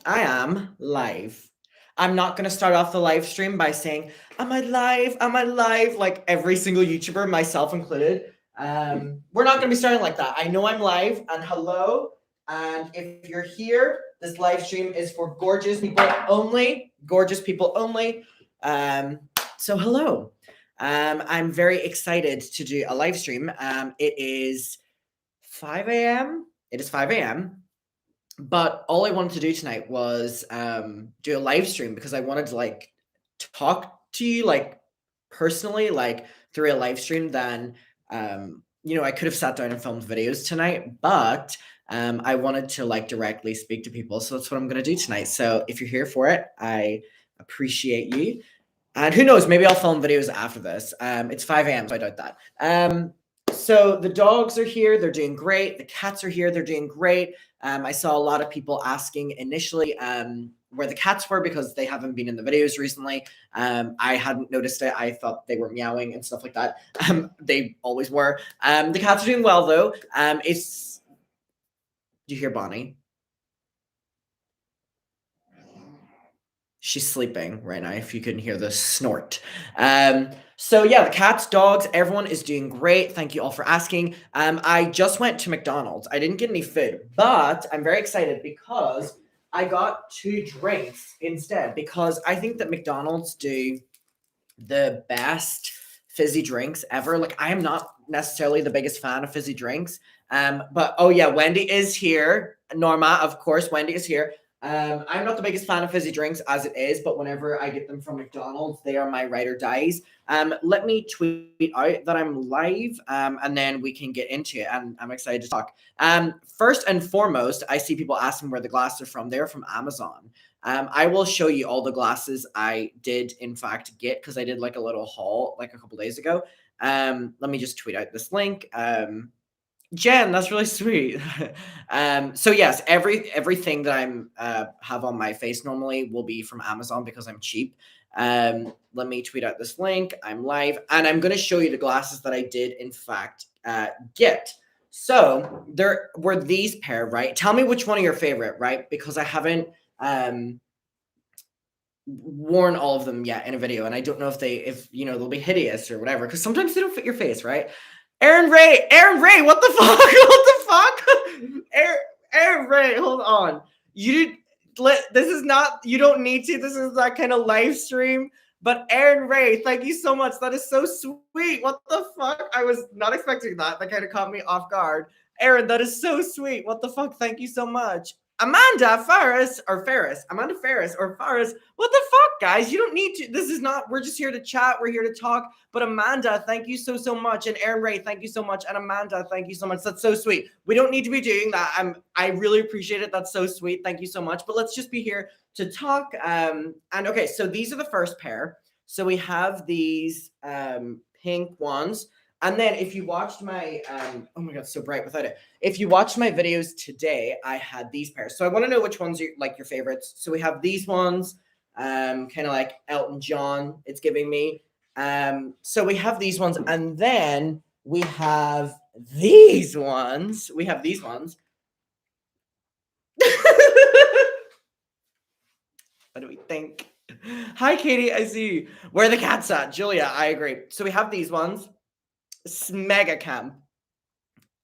I am live. I'm not going to start off the live stream by saying, am I live? Am I live? Like every single YouTuber, myself included. We're not going to be starting like that. I know I'm live and hello. And if you're here, this live stream is for gorgeous people only. Gorgeous people only. Um, so hello. I'm very excited to do a live stream. It is 5 a.m. It is 5 a.m. But all I wanted to do tonight was do a live stream because I wanted to like talk to you like personally, like through a live stream. Then I could have sat down and filmed videos tonight, but I wanted to like directly speak to people. So that's what I'm gonna do tonight. So if you're here for it, I appreciate you. And who knows, maybe I'll film videos after this. It's 5 a.m., so I doubt that. So the dogs are here, they're doing great. The cats are here, they're doing great. I saw a lot of people asking initially where the cats were because they haven't been in the videos recently. I hadn't noticed it. I thought they were meowing and stuff like that. They always were. The cats are doing well though. Do you hear Bonnie? She's sleeping right now, if you couldn't hear the snort. So yeah, the cats, dogs, everyone is doing great. Thank you all for asking. I just went to McDonald's. I didn't get any food, but I'm very excited because I got 2 drinks instead because I think that McDonald's do the best fizzy drinks ever. Like I am not necessarily the biggest fan of fizzy drinks. But oh yeah, Wendy is here. Norma, of course, Wendy is here. I'm not the biggest fan of fizzy drinks as it is, but whenever I get them from McDonald's, they are my ride or dies. Let me tweet out that I'm live, and then we can get into it. And I'm excited to talk. First and foremost, I see people asking where the glasses are from. They're from Amazon. I will show you all the glasses I did in fact get because I did like a little haul like a couple days ago. Let me just tweet out this link. Jen, that's really sweet. So yes, everything that I'm have on my face normally will be from Amazon because I'm cheap. Let me tweet out this link. I'm live, and I'm going to show you the glasses that I did in fact get. So there were these pair, right? Tell me which one of your favorite, right? Because I haven't worn all of them yet in a video, and I don't know if they'll be hideous or whatever. Because sometimes they don't fit your face, right? Aaron Ray, what the fuck? What the fuck? Aaron Ray, hold on. This is not, you don't need to. This is that kind of live stream. But Aaron Ray, thank you so much. That is so sweet. What the fuck? I was not expecting that. That kind of caught me off guard. Aaron, that is so sweet. What the fuck? Thank you so much. Amanda Faris, what the fuck, guys? You don't need to. This is not, we're just here to chat. We're here to talk. But Amanda, thank you so much. And Aaron Ray, thank you so much. And Amanda, thank you so much. That's so sweet. We don't need to be doing that. I really appreciate it. That's so sweet. Thank you so much. But let's just be here to talk. And okay, so these are the first pair. So we have these pink ones. And then if you watched my, oh my God, so bright without it. If you watched my videos today, I had these pairs. So I want to know which ones are like your favorites. So we have these ones, kind of like Elton John, it's giving me. So we have these ones. And then we have these ones. What do we think? Hi, Katie, I see you. Where are the cats at? Julia, I agree. So we have these ones. Mega camp.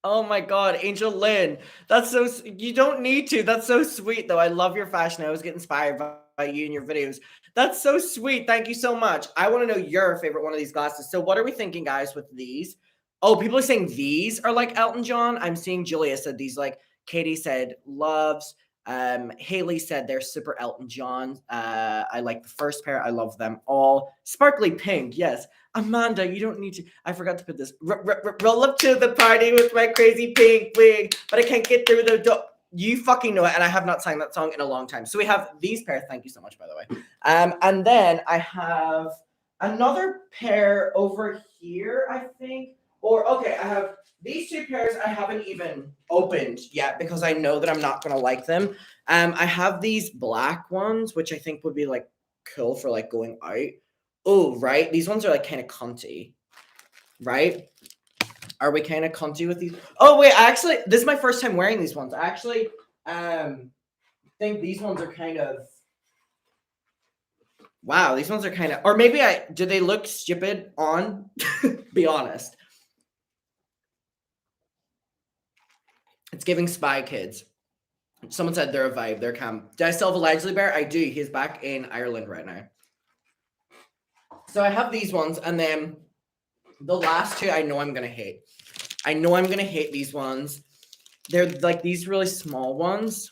Oh my God, Angel Lynn. That's so, you don't need to. That's so sweet though. I love your fashion. I always get inspired by you and your videos. That's so sweet. Thank you so much. I want to know your favorite one of these glasses. So what are we thinking, guys, with these? Oh, people are saying these are like Elton John. I'm seeing Julia said these, like Katie said loves. Haley said they're super Elton John. I like the first pair. I love them all. Sparkly pink, yes. Amanda, you don't need to. I forgot to put this. Roll up to the party with my crazy pink wig, but I can't get through the door. You fucking know it, and I have not sang that song in a long time. So we have these pairs. Thank you so much, by the way. And then I have another pair over here, I think. Or okay, I have these 2 pairs I haven't even opened yet because I know that I'm not gonna like them. I have these black ones, which I think would be like cool for like going out. Oh, right. These ones are like kind of cunty, right? Are we kind of cunty with these? Oh wait, actually, this is my first time wearing these ones. I actually think these ones are kind of, wow, these ones are kind of, or maybe do they look stupid on? Be honest. It's giving Spy Kids. Someone said they're a vibe, they're camp. Do I still have a Lively Bear? I do. He's back in Ireland right now. So I have these ones, and then the last two I know I'm going to hate. I know I'm going to hate these ones. They're like these really small ones.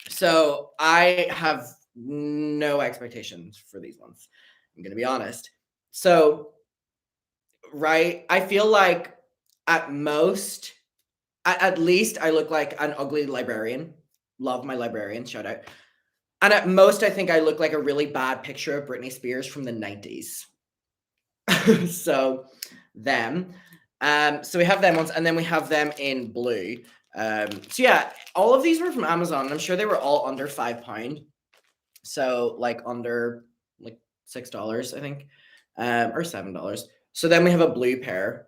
So I have no expectations for these ones. I'm going to be honest. So, right, I feel like at most, at least I look like an ugly librarian. Love my librarian, shout out. And at most, I think I look like a really bad picture of Britney Spears from the 90s. So, them. So we have them ones, and then we have them in blue. So yeah, all of these were from Amazon, and I'm sure they were all under £5. So like under like $6, I think, or $7. So then we have a blue pair.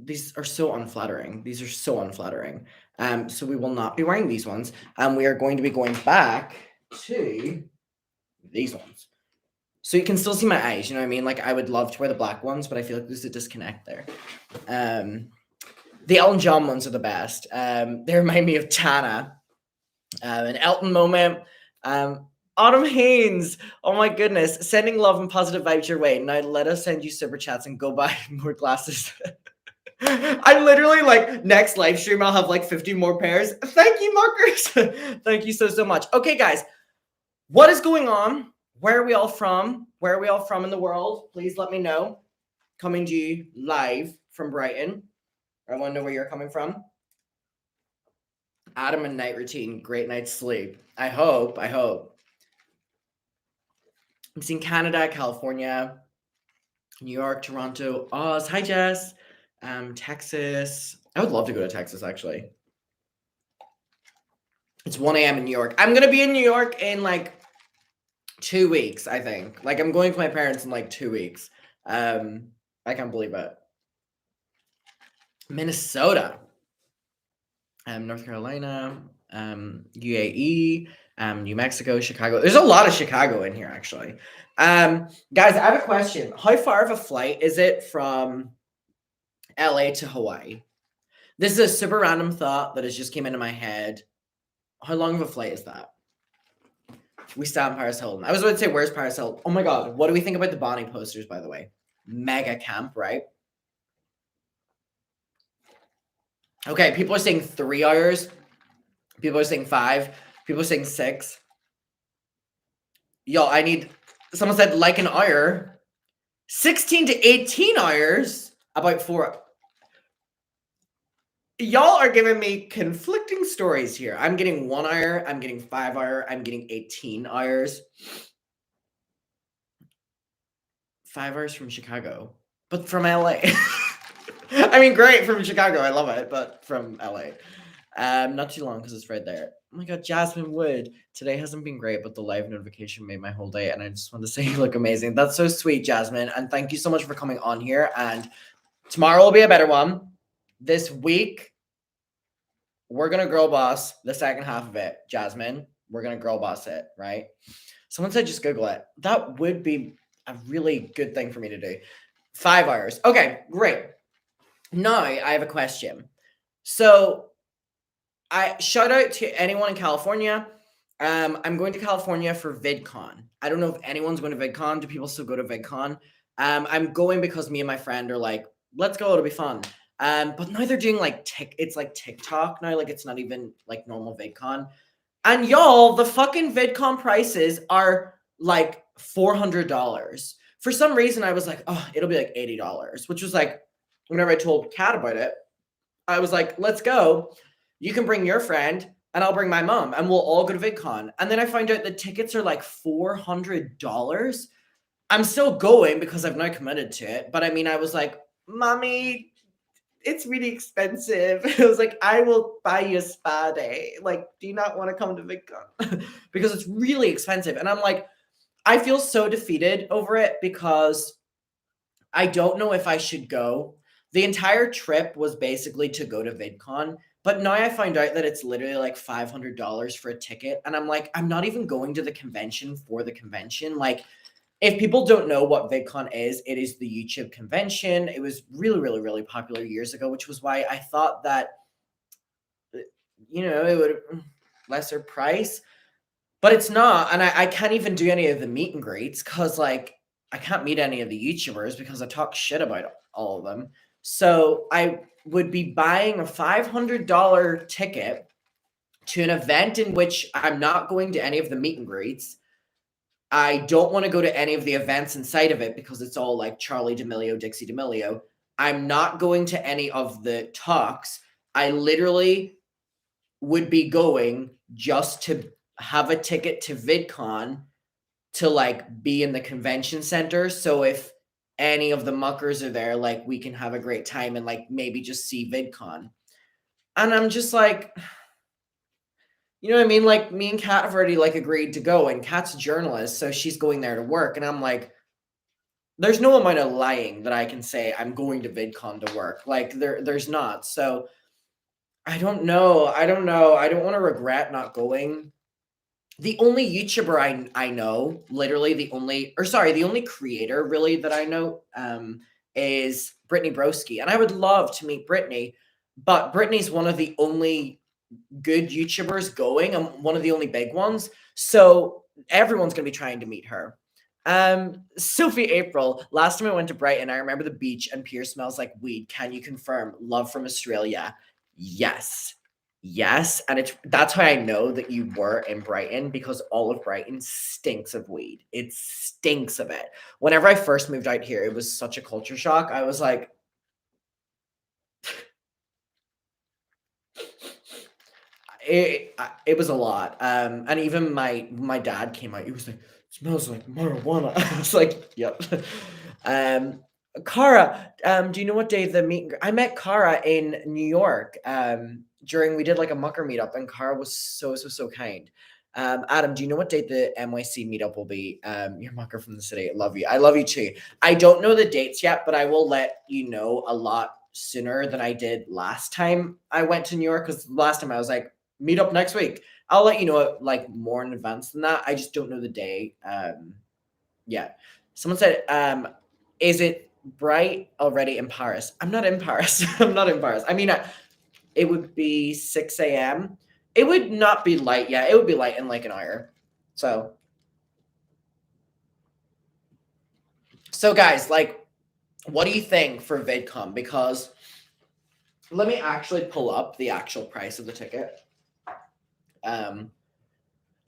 These are so unflattering. These are so unflattering. So we will not be wearing these ones. And we are going to be going back to these ones. So you can still see my eyes, you know what I mean? Like I would love to wear the black ones, but I feel like there's a disconnect there. The Elton John ones are the best. They remind me of Tana. An Elton moment. Autumn Haynes, oh my goodness, sending love and positive vibes your way. Now let us send you super chats and go buy more glasses. I'm literally like, next live stream, I'll have like 50 more pairs. Thank you, Markers. Thank you so much. Okay, guys, what is going on? Where are we all from? Where are we all from in the world? Please let me know. Coming to you live from Brighton. I want to know where you're coming from. Adam and night routine, great night's sleep. I hope. I'm seeing Canada, California, New York, Toronto, Oz. Hi, Jess. Texas. I would love to go to Texas, actually. It's 1 a.m. in New York. I'm going to be in New York in like 2 weeks, I think. Like I'm going with my parents in like 2 weeks. I can't believe it. Minnesota. North Carolina, UAE, New Mexico, Chicago. There's a lot of Chicago in here, actually. Guys, I have a question. How far of a flight is it from LA to Hawaii? This is a super random thought that has just came into my head. How long of a flight is that? We stop in Paris Hilton. I was about to say, where's Paris Hilton? Oh my God. What do we think about the Bonnie posters, by the way? Mega camp, right? Okay, people are saying 3 hours. People are saying 5. People are saying 6. Yo, I need... Someone said like an hour. 16 to 18 hours. About 4. Y'all are giving me conflicting stories here. I'm getting 1 hour. I'm getting 5 hour. I'm getting 18 hours. 5 hours from Chicago. But from LA. I mean, great from Chicago. I love it. But from LA. Not too long because it's right there. Oh my God, Jasmine Wood. Today hasn't been great, but the live notification made my whole day. And I just want to say you look amazing. That's so sweet, Jasmine. And thank you so much for coming on here. And tomorrow will be a better one. This week, we're going to girl boss the second half of it, Jasmine. We're going to girl boss it, right? Someone said just Google it. That would be a really good thing for me to do. 5 hours. Okay, great. Now I have a question. So I shout out to anyone in California. I'm going to California for VidCon. I don't know if anyone's going to VidCon. Do people still go to VidCon? I'm going because me and my friend are like, let's go. It'll be fun. But now they're doing like it's like TikTok now. Like it's not even like normal VidCon. And y'all, the fucking VidCon prices are like $400. For some reason, I was like, oh, it'll be like $80, which was like, whenever I told Kat about it, I was like, let's go. You can bring your friend and I'll bring my mom and we'll all go to VidCon. And then I find out the tickets are like $400. I'm still going because I've now committed to it. But I mean, I was like, Mommy, it's really expensive. I was like, I will buy you a spa day. Like, do you not want to come to VidCon? Because it's really expensive. And I'm like, I feel so defeated over it because I don't know if I should go. The entire trip was basically to go to VidCon, But now I find out that it's literally like $500 for a ticket. And I'm like, I'm not even going to the convention for the convention. Like, if people don't know what VidCon is, it is the YouTube convention. It was really, really, really popular years ago, which was why I thought that, it would lesser price, but it's not. And I can't even do any of the meet and greets because, like, I can't meet any of the YouTubers because I talk shit about all of them. So I would be buying a $500 ticket to an event in which I'm not going to any of the meet and greets. I don't want to go to any of the events inside of it because it's all like Charlie D'Amelio, Dixie D'Amelio. I'm not going to any of the talks. I literally would be going just to have a ticket to VidCon to like be in the convention center. So if any of the muckers are there, like we can have a great time and like maybe just see VidCon. And I'm just like, you know what I mean? Like me and Kat have already like agreed to go, and Kat's a journalist, so she's going there to work. And I'm like, there's no amount of lying that I can say I'm going to VidCon to work. Like there's not. So I don't know. I don't know. I don't want to regret not going. The only YouTuber I know, literally the only creator really that I know is Brittany Broski. And I would love to meet Brittany, but Brittany's one of the only good YouTubers going and one of the only big ones. So everyone's gonna be trying to meet her. Sophie April, last time I went to Brighton, I remember the beach and pier smells like weed. Can you confirm? Love from Australia. Yes. Yes. And that's how I know that you were in Brighton, because all of Brighton stinks of weed. It stinks of it. Whenever I first moved out here, it was such a culture shock. I was like, it was a lot. And even my dad came out. He was like, "It smells like marijuana." I was like, "Yep." Cara, do you know what day the meet? I met Cara in New York. We did like a mucker meetup, and Cara was so kind. Adam, do you know what date the NYC meetup will be? You're mucker from the city. I love you. I love you too. I don't know the dates yet, but I will let you know a lot sooner than I did last time I went to New York. Because last time I was like, meet up next week. I'll let you know like more in advance than that. I just don't know the day. Yeah. Someone said, is it bright already in Paris? I'm not in Paris. I'm not in Paris. I mean, it would be 6 a.m. It would not be light yet. It would be light in like an hour. So guys, like, what do you think for VidCon? Because let me actually pull up the actual price of the ticket.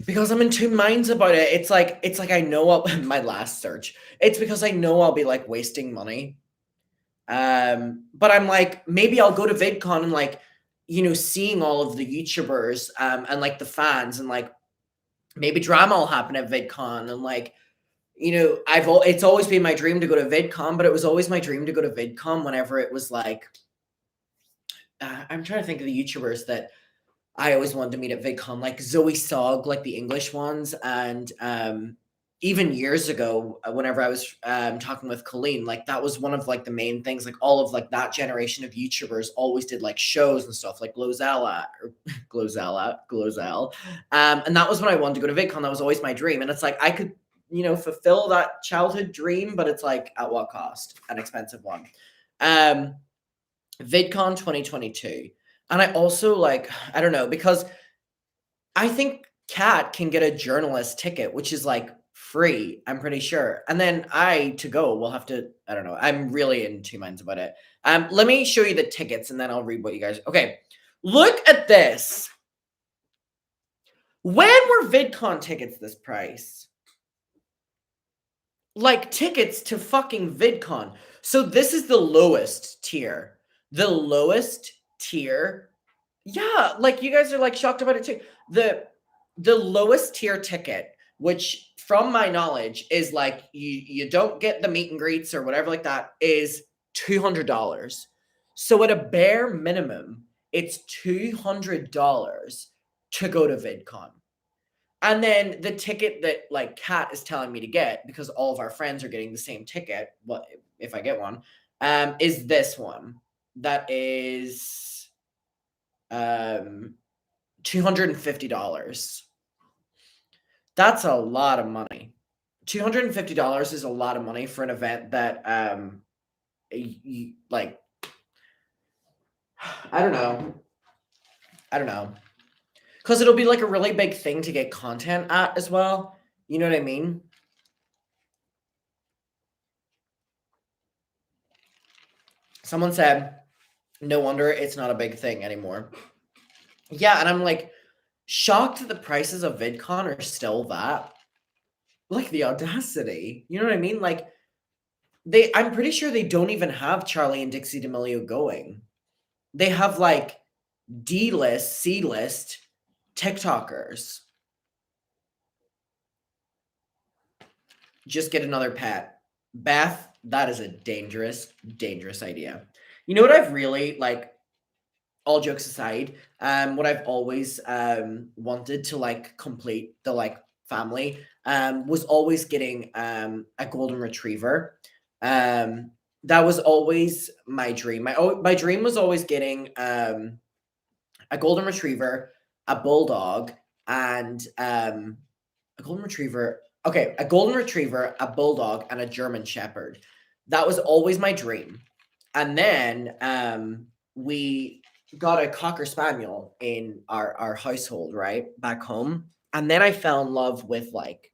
Because I'm in two minds about it. It's like I know my last search. It's because I know I'll be like wasting money. But I'm like, maybe I'll go to VidCon and like, seeing all of the YouTubers and like the fans, and like maybe drama will happen at VidCon, and like, it's always been my dream to go to VidCon, but it was always my dream to go to VidCon whenever it was like, I'm trying to think of the YouTubers that I always wanted to meet at VidCon, like Zoe Sog, like the English ones, and even years ago, whenever I was talking with Colleen, like that was one of like the main things. Like all of like that generation of YouTubers always did like shows and stuff, like Glozella or Glozell, and that was when I wanted to go to VidCon. That was always my dream, and it's like I could, fulfill that childhood dream, but it's like at what cost? An expensive one. VidCon 2022. And I also like, I don't know, because I think Kat can get a journalist ticket, which is like free, I'm pretty sure. And then to go will have to, I don't know. I'm really in two minds about it. Let me show you the tickets and then I'll read what you guys. Okay. Look at this. When were VidCon tickets this price? Like tickets to fucking VidCon. So this is the lowest tier. The lowest tier. Yeah, like you guys are like shocked about it too. The lowest tier ticket, which from my knowledge is like you don't get the meet and greets or whatever like that, is $200. So at a bare minimum, it's $200 to go to VidCon. And then the ticket that like Kat is telling me to get, because all of our friends are getting the same ticket, what if I get one, is this one. That is Um, $250. That's a lot of money. $250 is a lot of money for an event that like I don't know. I don't know. Cuz it'll be like a really big thing to get content at as well. You know what I mean? Someone said, "No wonder it's not a big thing anymore." Yeah, and I'm like shocked that the prices of VidCon are still that. Like the audacity. You know what I mean? Like I'm pretty sure they don't even have Charlie and Dixie D'Amelio going. They have like D-list, C-list TikTokers. Just get another pet. Beth, that is a dangerous, dangerous idea. You know what I've really like, all jokes aside, what I've always wanted to like complete the like family was always getting a golden retriever. That was always my dream. My dream was always getting a golden retriever, a bulldog, and a golden retriever. Okay, a golden retriever, a bulldog, and a German shepherd. That was always my dream. And then we got a cocker spaniel in our household, right? Back home. And then I fell in love with like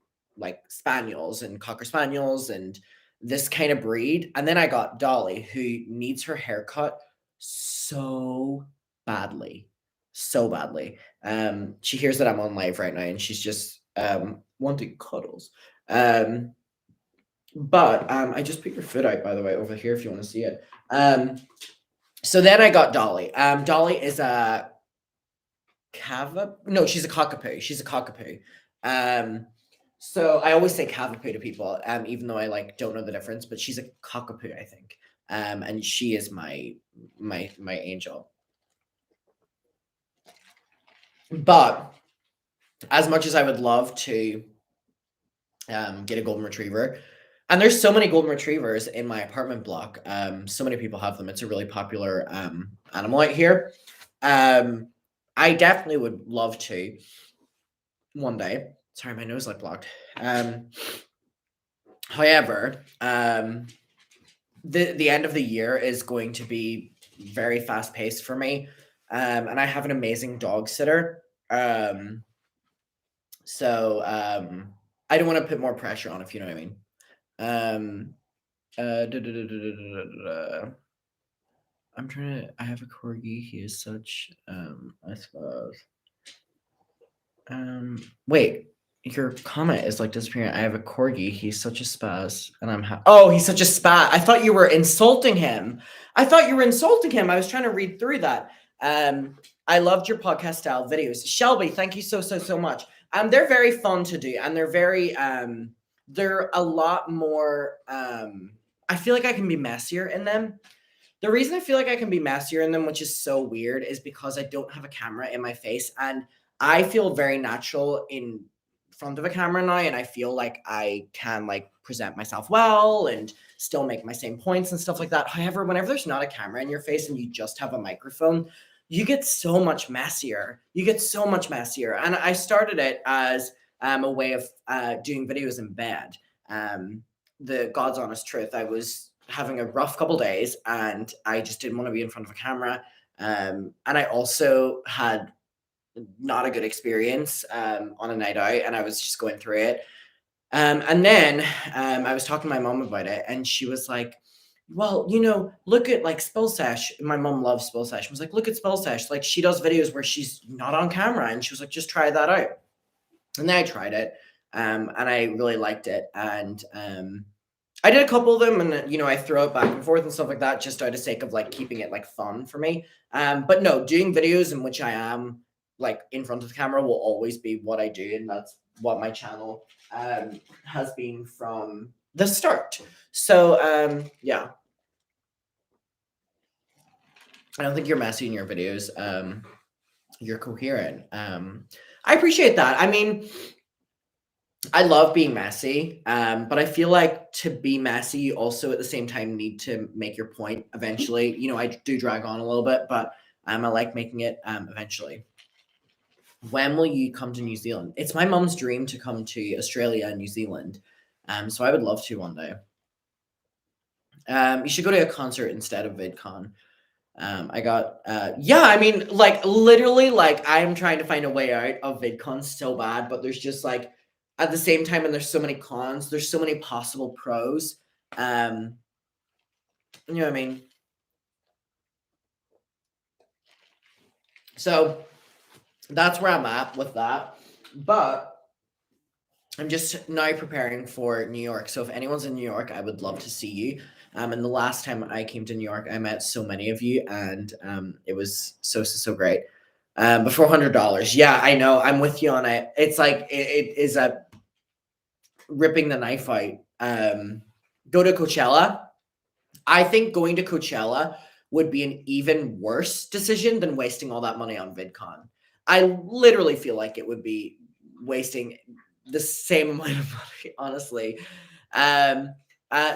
spaniels and cocker spaniels and this kind of breed. And then I got Dolly, who needs her haircut so badly. So badly. She hears that I'm on live right now and she's just wanting cuddles. But I just put your foot out, by the way, over here if you want to see it. So then I got Dolly. Dolly is a no, she's a cockapoo. She's a cockapoo. So I always say cavapoo to people, even though I like don't know the difference, but she's a cockapoo, I think. And she is my angel. But as much as I would love to get a golden retriever, and there's so many golden retrievers in my apartment block. So many people have them. It's a really popular animal out here. I definitely would love to one day. Sorry, my nose like blocked. However, the end of the year is going to be very fast paced for me, and I have an amazing dog sitter. So I don't want to put more pressure on, if you know what I mean. I'm trying to. I have a corgi. He is such. I suppose. Wait. Your comment is like disappearing. I have a corgi. He's such a spaz, and oh, he's such a spaz. I thought you were insulting him. I was trying to read through that. I loved your podcast style videos, Shelby. Thank you so much. They're very fun to do, and they're very they're a lot more. I feel like I can be messier in them. The reason I feel like I can be messier in them, which is so weird, is because I don't have a camera in my face, and I feel very natural in front of a camera now, and I feel like I can like present myself well and still make my same points and stuff like that. However, whenever there's not a camera in your face and you just have a microphone, you get so much messier. And I started it as a way of doing videos in bed. The God's honest truth, I was having a rough couple days and I just didn't want to be in front of a camera. And I also had not a good experience on a night out, and I was just going through it. And then I was talking to my mom about it, and she was like, well, look at like Spill Sesh. My mom loves Spill Sesh. She was like, look at Spill Sesh. Like she does videos where she's not on camera, and she was like, just try that out. And then I tried it, and I really liked it. And I did a couple of them, and I throw it back and forth and stuff like that, just out of sake of like keeping it like fun for me. But no, doing videos in which I am like in front of the camera will always be what I do, and that's what my channel has been from the start. So yeah, I don't think you're messy in your videos. You're coherent. I appreciate that. I mean, I love being messy, but I feel like to be messy, you also at the same time need to make your point eventually. I do drag on a little bit, but I like making it eventually. When will you come to New Zealand? It's my mom's dream to come to Australia and New Zealand. So I would love to one day. You should go to a concert instead of VidCon. I got yeah, I mean, like literally, like I'm trying to find a way out of VidCon so bad, but there's just like at the same time, and there's so many cons, there's so many possible pros. You know what I mean? So that's where I'm at with that. But I'm just now preparing for New York. So if anyone's in New York, I would love to see you. And the last time I came to New York, I met so many of you, and it was so great. But $400, yeah, I know. I'm with you on it. It's like it is a ripping the knife out. Go to Coachella. I think going to Coachella would be an even worse decision than wasting all that money on VidCon. I literally feel like it would be wasting the same amount of money, honestly.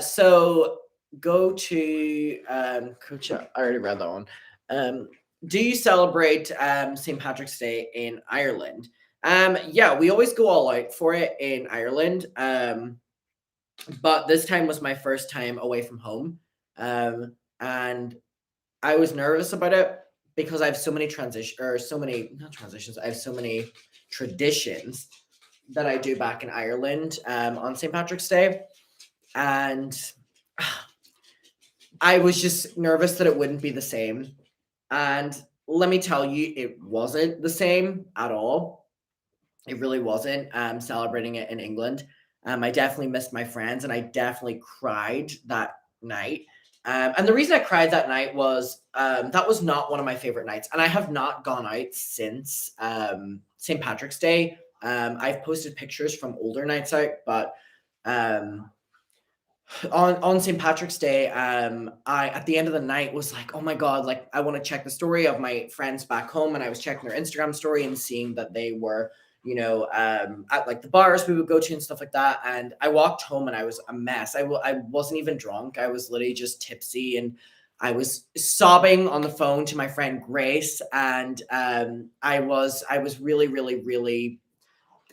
So go to Coachella. I already read that one. Do you celebrate St. Patrick's Day in Ireland? Yeah, we always go all out for it in Ireland. But this time was my first time away from home. And I was nervous about it because I have so many not transitions. I have so many traditions that I do back in Ireland on St. Patrick's Day. And I was just nervous that it wouldn't be the same. And let me tell you, it wasn't the same at all. It really wasn't celebrating it in England. I definitely missed my friends, and I definitely cried that night. And the reason I cried that night was that was not one of my favorite nights, and I have not gone out since St. Patrick's Day. I've posted pictures from older nights out, but on St. Patrick's Day, I at the end of the night was like, oh my god, like I want to check the story of my friends back home, and I was checking their Instagram story and seeing that they were, at like the bars we would go to and stuff like that. And I walked home and I was a mess. I wasn't even drunk. I was literally just tipsy, and I was sobbing on the phone to my friend Grace, and I was really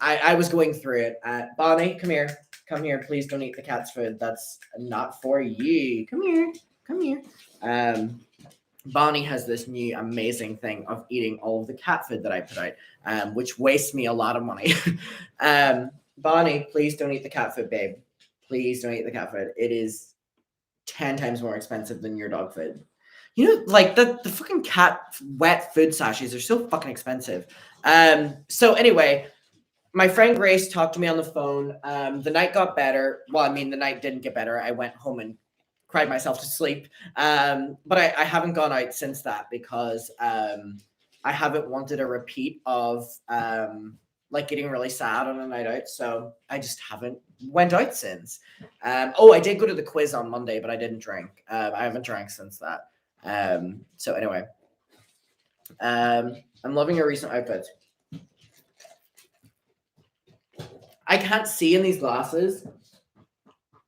I was going through it. Bonnie, come here. Come here. Please don't eat the cat's food. That's not for you. Come here. Come here. Bonnie has this new amazing thing of eating all of the cat food that I put out, which wastes me a lot of money. Bonnie, please don't eat the cat food, babe. Please don't eat the cat food. It is 10 times more expensive than your dog food. You know, like the fucking cat wet food sachets are so fucking expensive. So anyway, my friend Grace talked to me on the phone. The night got better. Well, I mean, the night didn't get better. I went home and cried myself to sleep. But I haven't gone out since that because I haven't wanted a repeat of like getting really sad on a night out. So I just haven't went out since. I did go to the quiz on Monday, but I didn't drink. I haven't drank since that. So anyway, I'm loving your recent outfits. I can't see in these glasses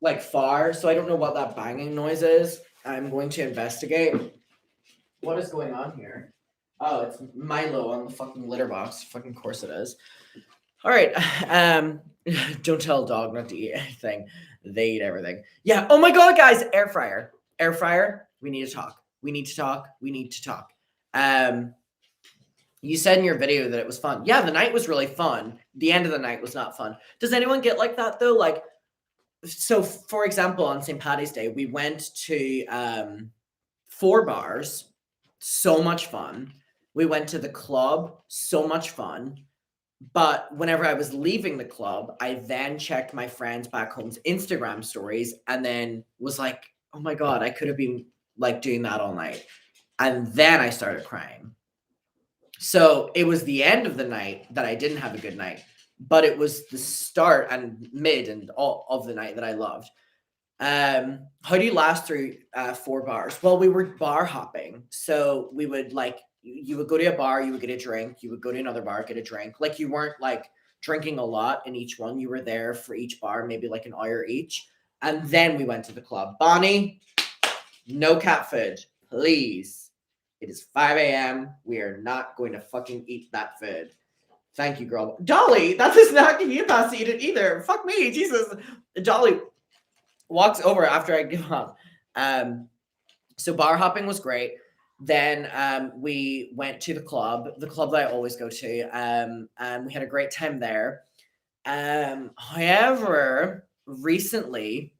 like far, so I don't know what that banging noise is. I'm going to investigate. What is going on here? Oh, it's Milo on the fucking litter box. Fucking course it is. All right. Don't tell a dog not to eat anything. They eat everything. Yeah. Oh my god, guys, air fryer. Air fryer. We need to talk. We need to talk. We need to talk. You said in your video that it was fun. Yeah, the night was really fun. The end of the night was not fun. Does anyone get like that though? Like, so for example, on St. Paddy's Day, we went to 4 bars, so much fun. We went to the club, so much fun. But whenever I was leaving the club, I then checked my friends back home's Instagram stories and then was like, oh my god, I could have been like doing that all night. And then I started crying. So it was the end of the night that I didn't have a good night, but it was the start and mid and all of the night that I loved. How do you last through 4 bars? Well, we were bar hopping. So we would like, you would go to a bar, you would get a drink, you would go to another bar, get a drink. Like you weren't like drinking a lot in each one. You were there for each bar, maybe like an hour each. And then we went to the club. Bonnie, no cat food, please. It is 5 a.m. We are not going to fucking eat that food. Thank you, girl. Dolly, that does not give you a pass to eat it either. Fuck me, Jesus. Dolly walks over after I give up. So bar hopping was great. Then we went to the club that I always go to, and we had a great time there. However, recently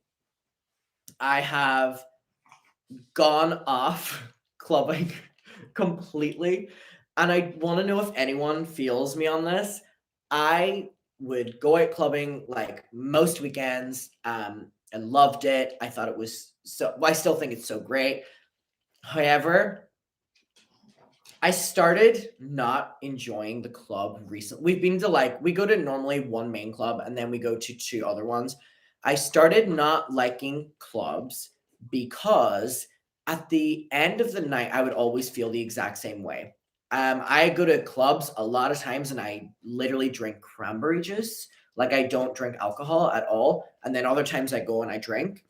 I have gone off clubbing completely, and I want to know if anyone feels me on this. I would go out clubbing like most weekends, and loved it. I thought it was so. Well, I still think it's so great. However, I started not enjoying the club recently. We've been to like we go to normally one main club and then we go to two other ones. I started not liking clubs because at the end of the night I would always feel the exact same way. I go to clubs a lot of times and I literally drink cranberry juice. Like I don't drink alcohol at all. And then other times I go and I drink.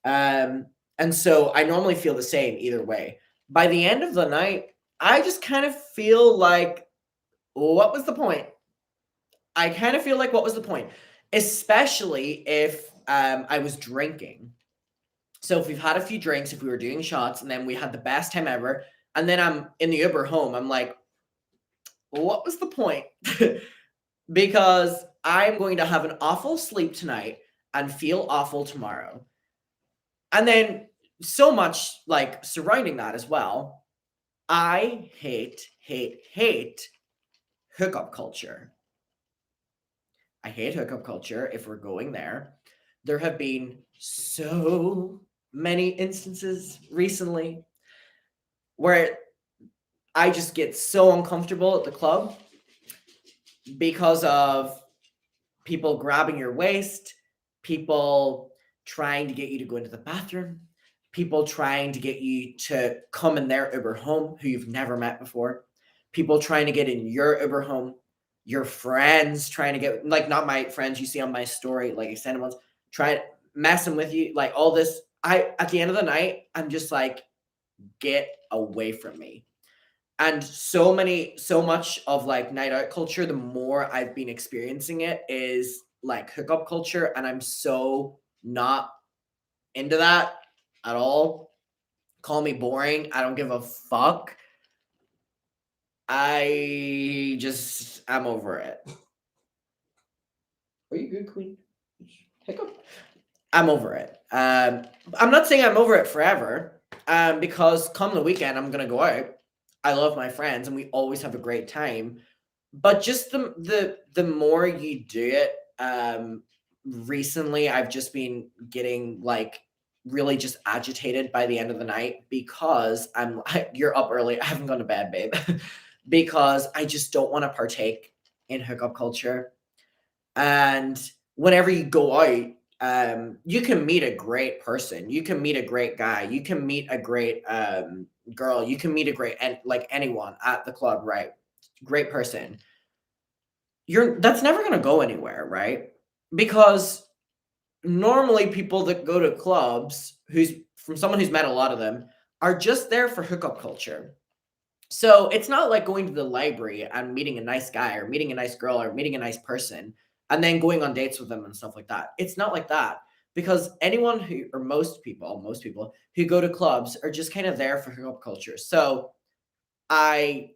Um, and so I normally feel the same either way. By the end of the night, I just kind of feel like, what was the point? I kind of feel like, what was the point? Especially if I was drinking. So if we've had a few drinks, if we were doing shots, and then we had the best time ever, and then I'm in the Uber home, I'm like, what was the point? Because I'm going to have an awful sleep tonight and feel awful tomorrow. And then so much like surrounding that as well. I hate hookup culture. I hate hookup culture if we're going there. There have been so many instances recently where I just get so uncomfortable at the club because of people grabbing your waist, people trying to get you to go into the bathroom, people trying to get you to come in their Uber home who you've never met before, people trying to get in your Uber home, your friends trying to get like not my friends you see on my story, like extended ones, trying messing with you, like all this. I at the end of the night, I'm just like, get away from me. And so much of like night out culture, the more I've been experiencing it is like hookup culture, and I'm so not into that at all. Call me boring. I don't give a fuck. I'm over it. Are you good, Queen? Hiccup. I'm over it. I'm not saying I'm over it forever. Because come the weekend, I'm gonna go out. I love my friends, and we always have a great time. But just the more you do it, recently I've just been getting like really just agitated by the end of the night because I'm you're up early. I haven't gone to bed, babe. Because I just don't want to partake in hookup culture. And whenever you go out, you can meet a great person. You can meet a great guy. You can meet a great girl. You can meet a great and like anyone at the club, right? Great person. That's never gonna go anywhere, right? Because normally people that go to clubs, who's from someone who's met a lot of them, are just there for hookup culture. So it's not like going to the library and meeting a nice guy or meeting a nice girl or meeting a nice person and then going on dates with them and stuff like that. It's not like that because anyone who, or most people who go to clubs are just kind of there for hookup culture. So I,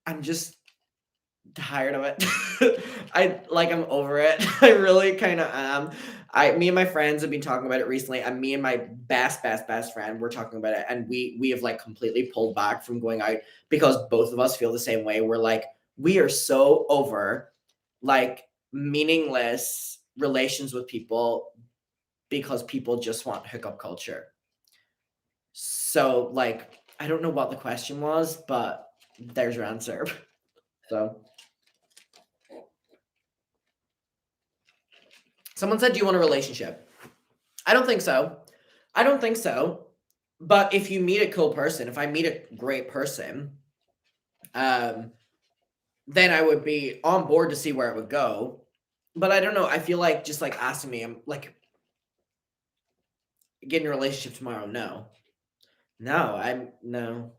I'm just tired of it. I'm over it. I really kind of am. Me and my friends have been talking about it recently, and me and my best friend we're talking about it, and we have like completely pulled back from going out because both of us feel the same way. We're like we are so over like meaningless relations with people because people just want hookup culture. So like I don't know what the question was, but there's your answer. So someone said, "Do you want a relationship?" I don't think so. I don't think so. But if you meet a cool person, if I meet a great person, um, then I would be on board to see where it would go. But I don't know. I feel like just like asking me, I'm like getting a relationship tomorrow. No, no, I'm no.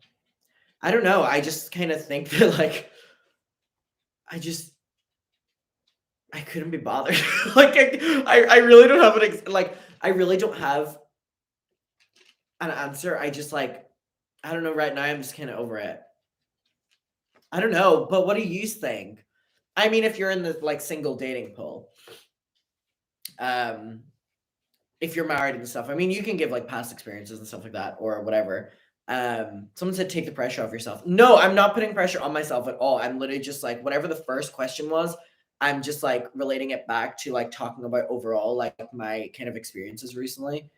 I don't know. I just kind of think that like I just I couldn't be bothered. Like I really don't have like I really don't have an answer. I just like I don't know. Right now, I'm just kind of over it. I don't know, but what do you think? I mean, if you're in the like single dating pool, um, if you're married and stuff, I mean, you can give like past experiences and stuff like that or whatever. Someone said take the pressure off yourself. No, I'm not putting pressure on myself at all. I'm literally just like whatever the first question was, I'm just like relating it back to like talking about overall like my kind of experiences recently.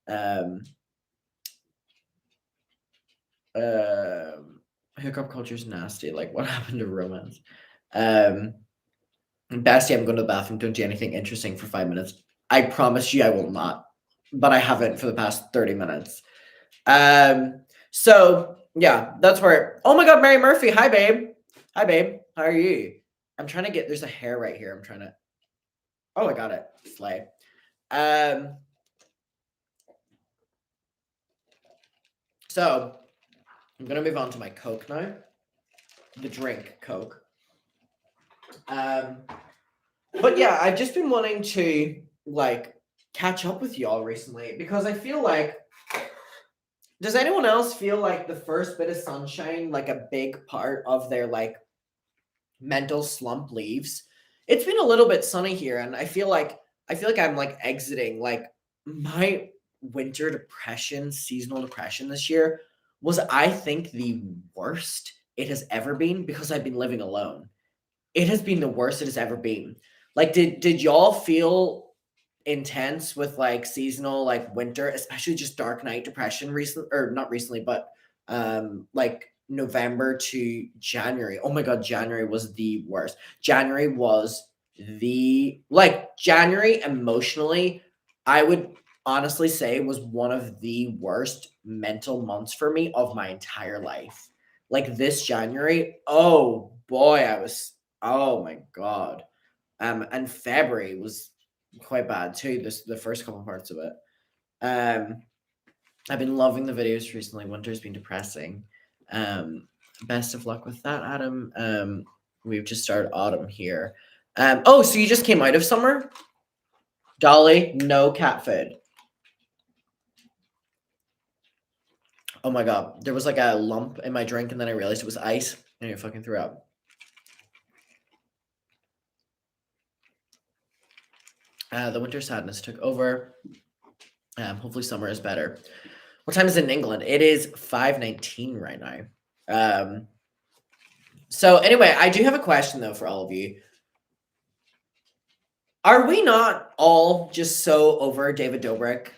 Um, Hookup culture is nasty. Like what happened to romance? Um, Bestie, I'm going to the bathroom. Don't do anything interesting for 5 minutes. I promise you I will not. But I haven't for the past 30 minutes. So yeah, that's where oh my god, Mary Murphy. Hi babe. Hi babe. How are you? I'm trying to get there's a hair right here. I'm trying to oh I got it. Slay. Um so I'm gonna move on to my Coke now. The drink Coke. But yeah, I've just been wanting to like catch up with y'all recently because I feel like does anyone else feel like the first bit of sunshine like a big part of their like mental slump leaves? It's been a little bit sunny here and I feel like I'm like exiting like my winter depression, seasonal depression this year was I think the worst it has ever been because I've been living alone. It has been the worst it has ever been. Like, did y'all feel intense with like seasonal, like winter, especially just dark night depression recently, or not recently, but like November to January? Oh my god, January was the worst. January was the like January emotionally, I would honestly say was one of the worst mental months for me of my entire life. Like this January, oh boy, oh my god. And February was quite bad too. This the first couple parts of it. Um, I've been loving the videos recently. Winter's been depressing. Um, Best of luck with that, Adam. We've just started autumn here. Oh, so you just came out of summer? Dolly, no cat food. Oh my god, there was like a lump in my drink, and then I realized it was ice, and I fucking threw up. The winter sadness took over. Hopefully, summer is better. What time is it in England? It is 5:19 right now. So anyway, I do have a question though for all of you. Are we not all just so over David Dobrik?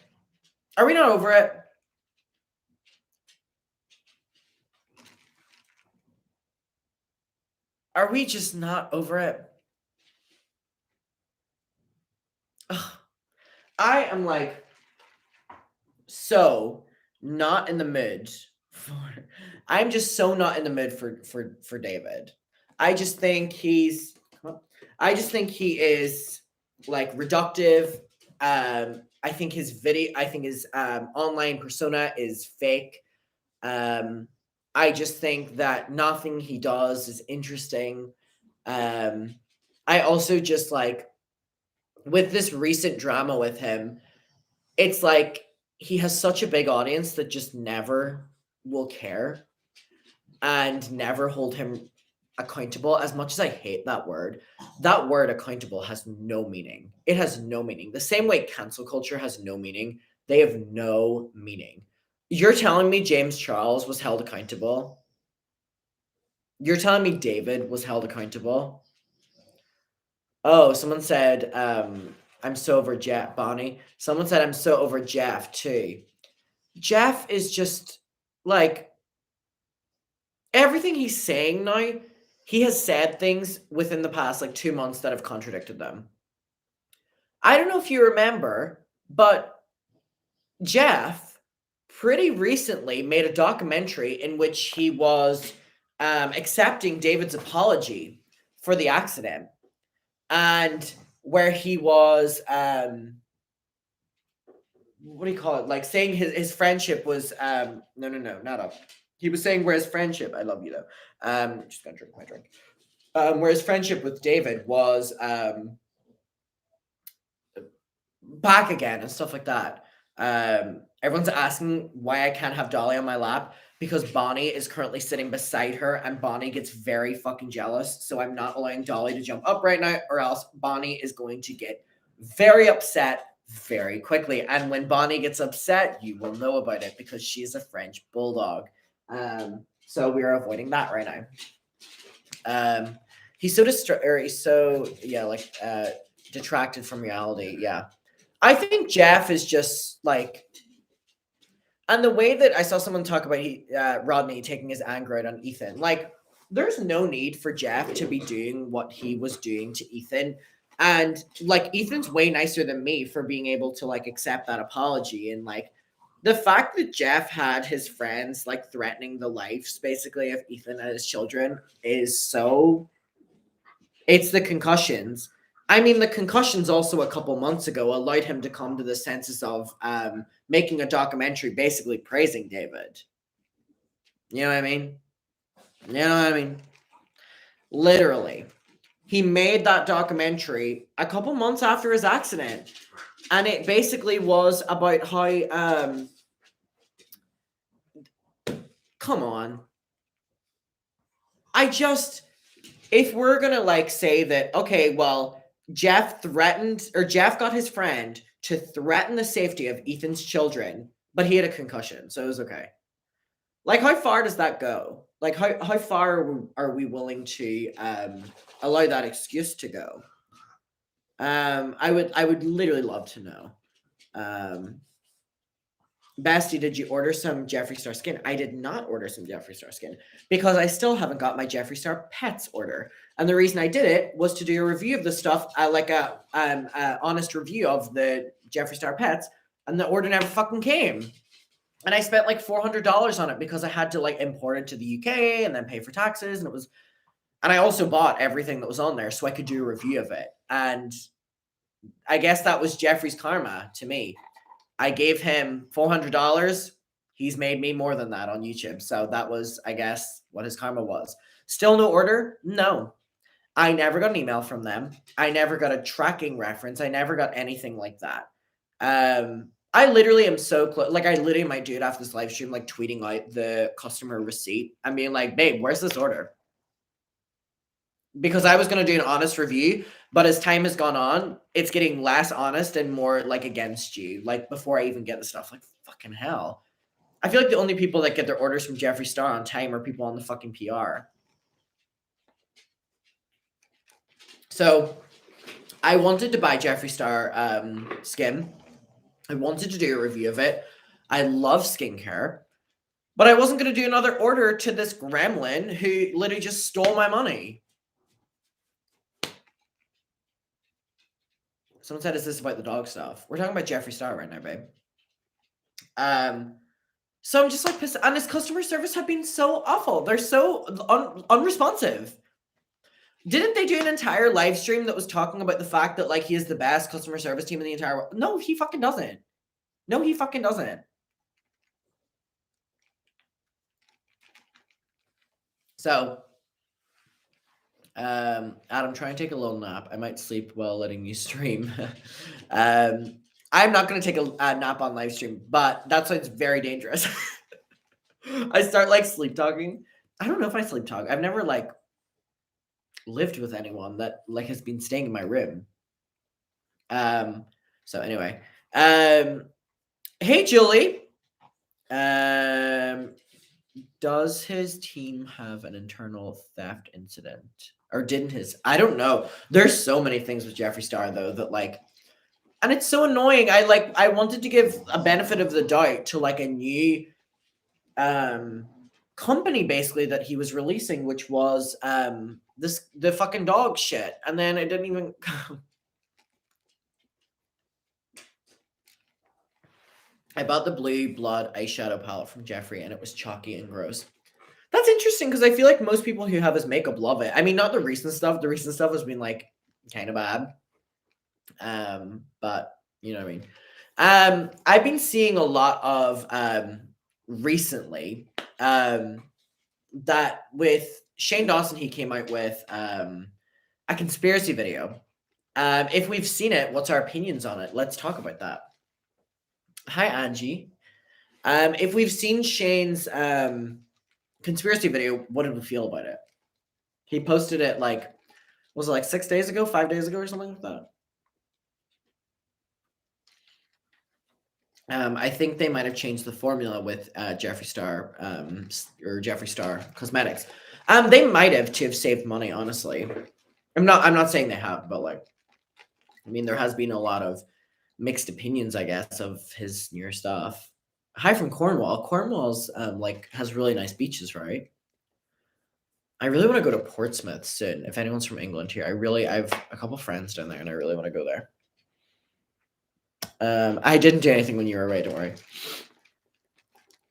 Are we not over it? Are we just not over it? Ugh. I am like so not in the mood for I'm just so not in the mood for David. I just think he's I just think he is like reductive. I think his online persona is fake. Um I just think that nothing he does is interesting. Um I also just like with this recent drama with him, it's like he has such a big audience that just never will care and never hold him accountable. As much as I hate that word accountable has no meaning. It has no meaning. The same way cancel culture has no meaning, they have no meaning. You're telling me James Charles was held accountable? You're telling me David was held accountable? Oh, someone said, I'm so over Jeff, Bonnie. Someone said, I'm so over Jeff too. Jeff is just like everything he's saying now, he has said things within the past like 2 months that have contradicted them. I don't know if you remember, but Jeff pretty recently made a documentary in which he was accepting David's apology for the accident and where he was what do you call it? Like saying his friendship was no, not up. He was saying whereas friendship, I love you though. Just gonna drink my drink. Whereas friendship with David was back again and stuff like that. Everyone's asking why I can't have Dolly on my lap because Bonnie is currently sitting beside her and Bonnie gets very fucking jealous. So I'm not allowing Dolly to jump up right now, or else Bonnie is going to get very upset very quickly. And when Bonnie gets upset, you will know about it because she is a French bulldog. So we are avoiding that right now. He's so detracted from reality. Yeah. I think Jeff is just like, and the way that I saw someone talk about Rodney taking his anger out on Ethan, like, there's no need for Jeff to be doing what he was doing to Ethan. And like, Ethan's way nicer than me for being able to like accept that apology. And like, the fact that Jeff had his friends like threatening the lives basically of Ethan and his children is so, it's the concussions. I mean, the concussions also a couple months ago allowed him to come to the senses of making a documentary basically praising David. You know what I mean? You know what I mean? Literally. He made that documentary a couple months after his accident. And it basically was about how come on. If we're gonna like say that, okay, well, Jeff got his friend to threaten the safety of Ethan's children, but he had a concussion, so it was okay. Like, how far does that go? Like, how far are we willing to allow that excuse to go? I would literally love to know. Basti, did you order some Jeffree Star skin? I did not order some Jeffree Star skin because I still haven't got my Jeffree Star pets order. And the reason I did it was to do a review of the stuff, like a honest review of the Jeffree Star pets, and the order never fucking came. And I spent like $400 on it because I had to like import it to the UK and then pay for taxes, and I also bought everything that was on there so I could do a review of it. And I guess that was Jeffree's karma to me. I gave him $400. He's made me more than that on YouTube. So that was, I guess, what his karma was. Still no order? No. I never got an email from them. I never got a tracking reference. I never got anything like that. I literally am so close. Like, I literally might do it after this live stream, like tweeting out the customer receipt and being like, babe, where's this order? Because I was going to do an honest review, but as time has gone on, it's getting less honest and more like against you. Like, before I even get the stuff, like, fucking hell. I feel like the only people that get their orders from Jeffree Star on time are people on the fucking PR. So I wanted to buy Jeffree Star skin. I wanted to do a review of it. I love skincare, but I wasn't going to do another order to this gremlin who literally just stole my money. Someone said, is this about the dog stuff? We're talking about Jeffree Star right now, babe. So I'm just like pissed. And his customer service have been so awful. They're so unresponsive. Didn't they do an entire live stream that was talking about the fact that like he is the best customer service team in the entire world? No, he fucking doesn't. No, he fucking doesn't. So, Adam, try and take a little nap. I might sleep while letting you stream. I'm not going to take a nap on live stream, but that sounds very dangerous. I start like sleep talking. I don't know if I sleep talk. I've never like lived with anyone that like has been staying in my room. So anyway, hey Julie, does his team have an internal theft incident, or didn't his? I don't know. There's so many things with Jeffree Star though that like, and it's so annoying. I wanted to give a benefit of the doubt to like a new company basically that he was releasing, which was the fucking dog shit, and then it didn't even I bought the Blue Blood eyeshadow palette from Jeffree and it was chalky and gross. That's interesting because I feel like most people who have his makeup love it. I mean, not the recent stuff. The recent stuff has been like kind of bad. But you know what I mean. I've been seeing a lot of recently that with Shane Dawson, he came out with a conspiracy video. If we've seen it, what's our opinions on it? Let's talk about that. Hi, Angie. If we've seen Shane's conspiracy video, what did we feel about it? He posted it like, was it like 6 days ago, 5 days ago, or something like that? I think they might have changed the formula with Jeffree Star or Jeffree Star Cosmetics. They might have to have saved money. Honestly, I'm not saying they have, but like, I mean, there has been a lot of mixed opinions, I guess, of his newer stuff. Hi from Cornwall. Cornwall's like has really nice beaches, right? I really want to go to Portsmouth soon. If anyone's from England here, I have a couple friends down there, and I really want to go there. I didn't do anything when you were away. Don't worry.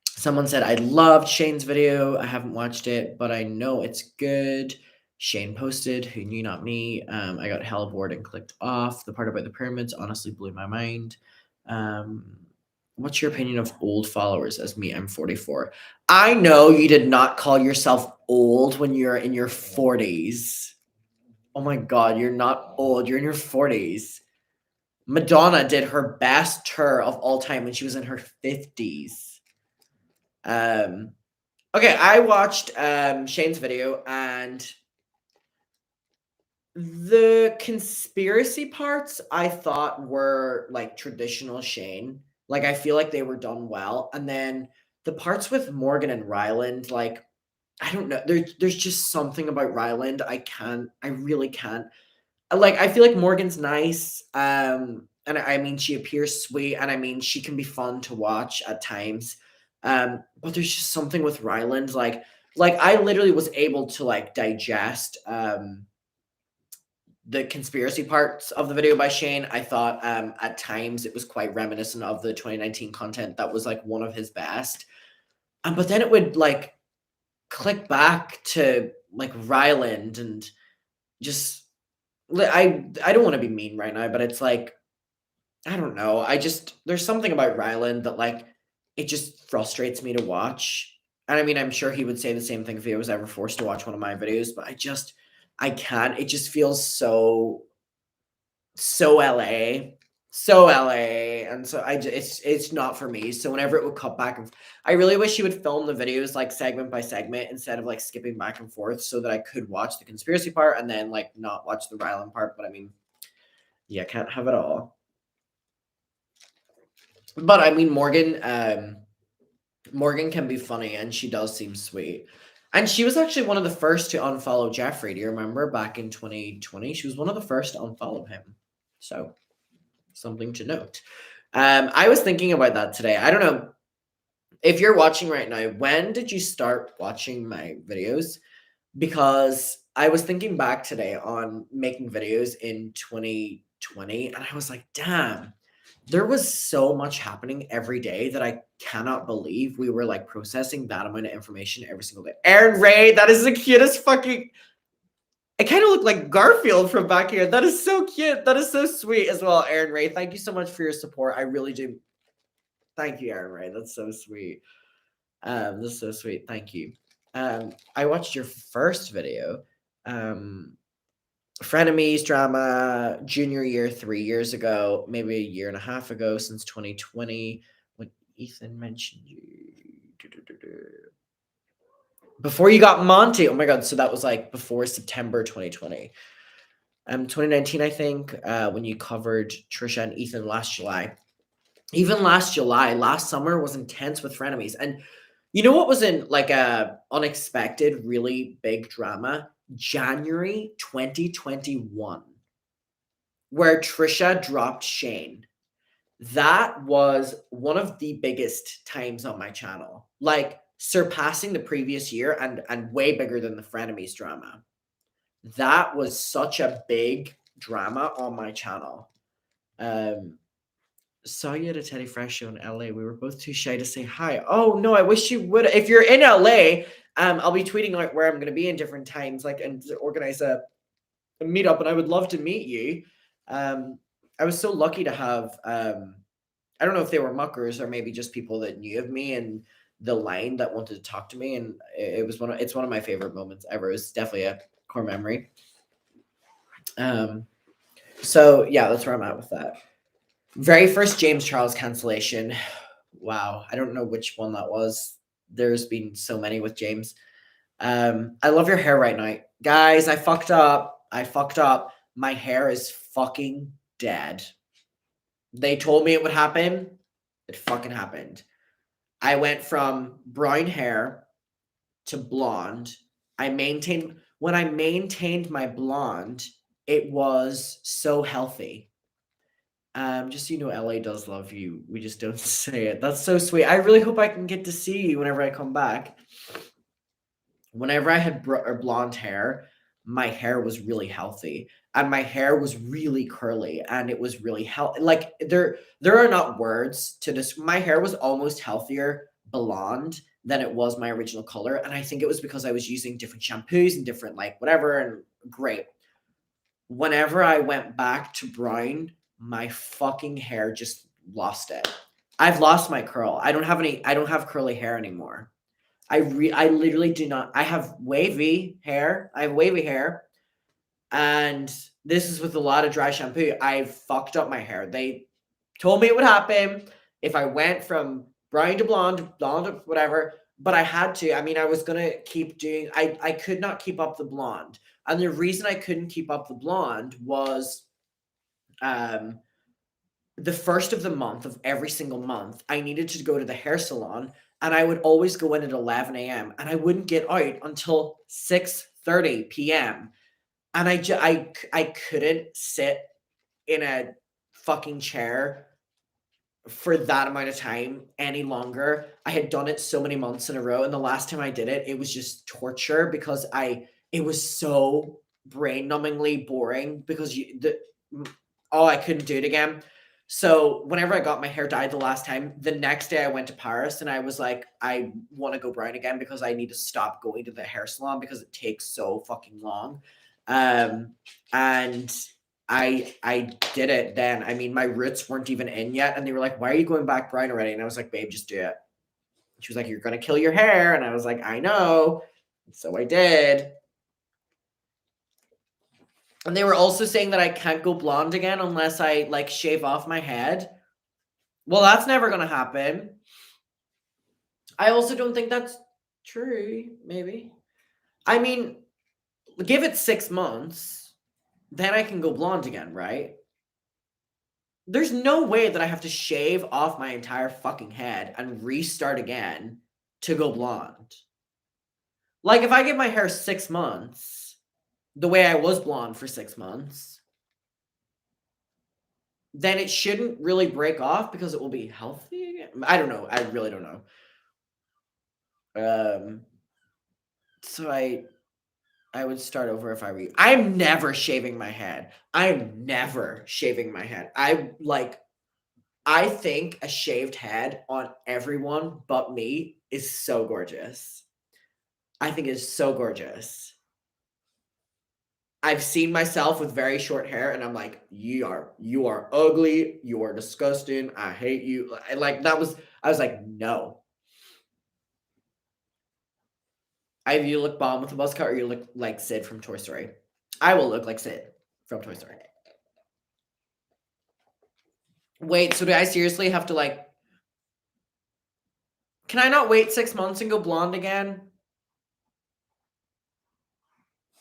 Someone said, I loved Shane's video. I haven't watched it, but I know it's good. Shane posted, who knew, not me. I got hella bored and clicked off. The part about the pyramids honestly blew my mind. What's your opinion of old followers? As me, I'm 44. I know you did not call yourself old when you're in your 40s. Oh my God, you're not old. You're in your 40s. Madonna did her best tour of all time when she was in her 50s. Okay, I watched Shane's video, and the conspiracy parts I thought were like traditional Shane. Like, I feel like they were done well. And then the parts with Morgan and Ryland, like, I don't know. There's just something about Ryland. I really can't. Like, I feel like Morgan's nice. And I mean, she appears sweet, and I mean, she can be fun to watch at times. But there's just something with Ryland, like I literally was able to like digest the conspiracy parts of the video by Shane. I thought at times it was quite reminiscent of the 2019 content that was like one of his best. But then it would like click back to like Ryland, and just I don't want to be mean right now, but it's like, I don't know. There's something about Ryland that like it just frustrates me to watch. And I mean, I'm sure he would say the same thing if he was ever forced to watch one of my videos, but I can't. It just feels so LA, so LA, and so it's not for me. So whenever it would cut back and I really wish he would film the videos like segment by segment instead of like skipping back and forth, so that I could watch the conspiracy part and then like not watch the Ryland part. But I mean, yeah, can't have it all. But I mean, Morgan can be funny, and she does seem sweet. And she was actually one of the first to unfollow Jeffree. Do you remember back in 2020? She was one of the first to unfollow him. So something to note. I was thinking about that today. I don't know if you're watching right now. When did you start watching my videos? Because I was thinking back today on making videos in 2020, and I was like, damn, there was so much happening every day that I cannot believe we were like processing that amount of information every single day. Aaron Ray, that is the cutest fucking. I kind of look like Garfield from back here. That is so cute. That is so sweet as well, Aaron Ray. Thank you so much for your support. I really do. Thank you, Aaron Ray. That's so sweet. That's so sweet. Thank you. I watched your first video. Frenemies drama junior year 3 years ago, maybe a year and a half ago, since 2020, when Ethan mentioned you. Before you got Monty. Oh my God. So that was like before September 2020. 2019, I think, when you covered Trisha and Ethan last July. Even last July, last summer was intense with Frenemies. And you know what was in like a unexpected, really big drama? January 2021, where Trisha dropped Shane. That was one of the biggest times on my channel, like surpassing the previous year and way bigger than the Frenemies drama. That was such a big drama on my channel. Saw you at a Teddy Fresh show in LA. We were both too shy to say hi. Oh no, I wish you would. If you're in LA, I'll be tweeting out where I'm going to be in different times, like, and organize a meetup. And I would love to meet you. I was so lucky to have. I don't know if they were muckers or maybe just people that knew of me and the line that wanted to talk to me, and it's one of my favorite moments ever. It's definitely a core memory. So yeah, that's where I'm at with that. Very first James Charles cancellation. Wow, I don't know which one that was. There's been so many with James. I love your hair right now. Guys, I fucked up. I fucked up. My hair is fucking dead. They told me it would happen. It fucking happened. I went from brown hair to blonde. When I maintained my blonde, it was so healthy. Just so you know, LA does love you. We just don't say it. That's so sweet. I really hope I can get to see you whenever I come back. Whenever I had blonde hair, my hair was really healthy, and my hair was really curly, and it was really healthy. Like there are not words to this. My hair was almost healthier blonde than it was my original color, and I think it was because I was using different shampoos and different like whatever. And great. Whenever I went back to brown, my fucking hair just lost it. I've lost my curl. I don't have curly hair anymore. I literally do not. I have wavy hair. I have wavy hair, and this is with a lot of dry shampoo. I fucked up my hair. They told me it would happen if I went from brown to blonde, blonde to whatever. But I had to. I mean, I was gonna keep doing. I could not keep up the blonde, and the reason I couldn't keep up the blonde was, um, the first of the month of every single month, I needed to go to the hair salon, and I would always go in at 11 a.m. and I wouldn't get out until 6:30 p.m. And I couldn't sit in a fucking chair for that amount of time any longer. I had done it so many months in a row, and the last time I did it, it was just torture because it was so brain numbingly boring because I couldn't do it again. So whenever I got my hair dyed the last time, the next day I went to Paris and I was like, I want to go brown again because I need to stop going to the hair salon because it takes so fucking long. And I did it then. I mean, my roots weren't even in yet, and they were like, "Why are you going back brown already?" And I was like, "Babe, just do it." She was like, "You're gonna kill your hair," and I was like, "I know." So I did. And they were also saying that I can't go blonde again unless I like shave off my head. Well, that's never gonna happen. I also don't think that's true. Maybe. I mean, give it 6 months, then I can go blonde again, right? There's no way that I have to shave off my entire fucking head and restart again to go blonde. Like, if I give my hair 6 months, the way I was blonde for 6 months, then it shouldn't really break off because it will be healthy. I don't know. I really don't know. So I would start over if I were you. I'm never shaving my head. I'm never shaving my head. I think a shaved head on everyone but me is so gorgeous. I think it's so gorgeous. I've seen myself with very short hair and I'm like, you are ugly, you are disgusting, I hate you. I was like, no. Either you look bomb with a buzz cut or you look like Sid from Toy Story. I will look like Sid from Toy Story. Wait, so do I seriously have to like? Can I not wait 6 months and go blonde again?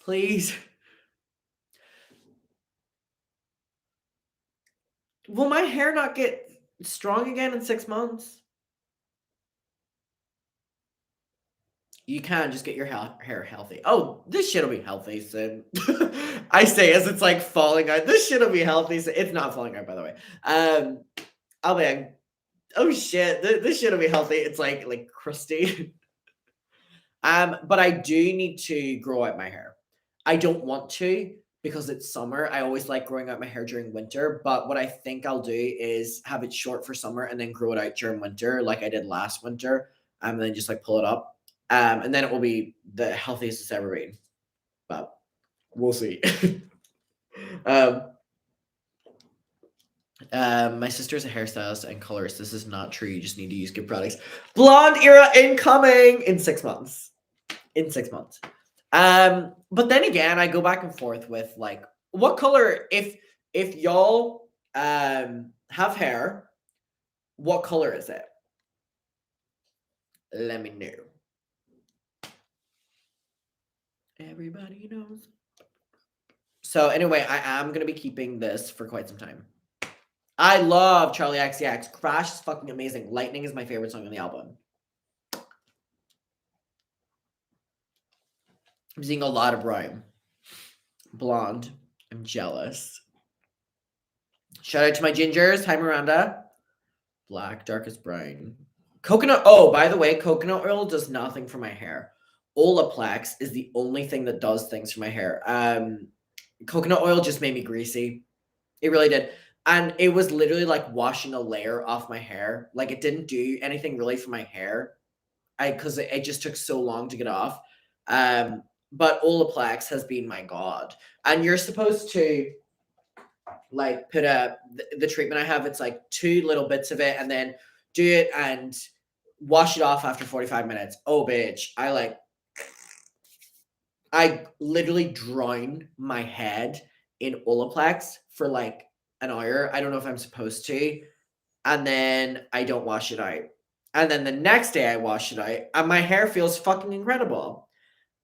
Please. Will my hair not get strong again in 6 months? You can just get your hair healthy. Oh, this shit'll be healthy, Sid. I say as it's like falling out. This shit'll be healthy. Sid. It's not falling out, by the way. I'll be like, oh shit, this shit'll be healthy. It's like crusty. But I do need to grow out my hair. I don't want to because it's summer. I always like growing out my hair during winter. But what I think I'll do is have it short for summer and then grow it out during winter, like I did last winter, and then just like pull it up. And then it will be the healthiest it's ever been. But we'll see. um, My sister's a hairstylist and colorist. This is not true. You just need to use good products. Blonde era incoming in 6 months. In 6 months. But then again, I go back and forth with like what color if y'all have hair, what color is it? Let me know. Everybody knows. So anyway, I am gonna be keeping this for quite some time. I love Charlie XCX. Crash is fucking amazing. Lightning is my favorite song on the album. I'm seeing a lot of Brian. Blonde. I'm jealous. Shout out to my gingers. Hi, Miranda. Black, darkest brown. Coconut. Oh, by the way, coconut oil does nothing for my hair. Olaplex is the only thing that does things for my hair. Coconut oil just made me greasy. It really did. And it was literally like washing a layer off my hair. Like it didn't do anything really for my hair. Because it just took so long to get off. But Olaplex has been my god. And you're supposed to like put the treatment I have, it's like 2 little bits of it and then do it and wash it off after 45 minutes. Oh bitch. I literally drown my head in Olaplex for like an hour. I don't know if I'm supposed to. And then I don't wash it out. And then the next day I wash it out and my hair feels fucking incredible.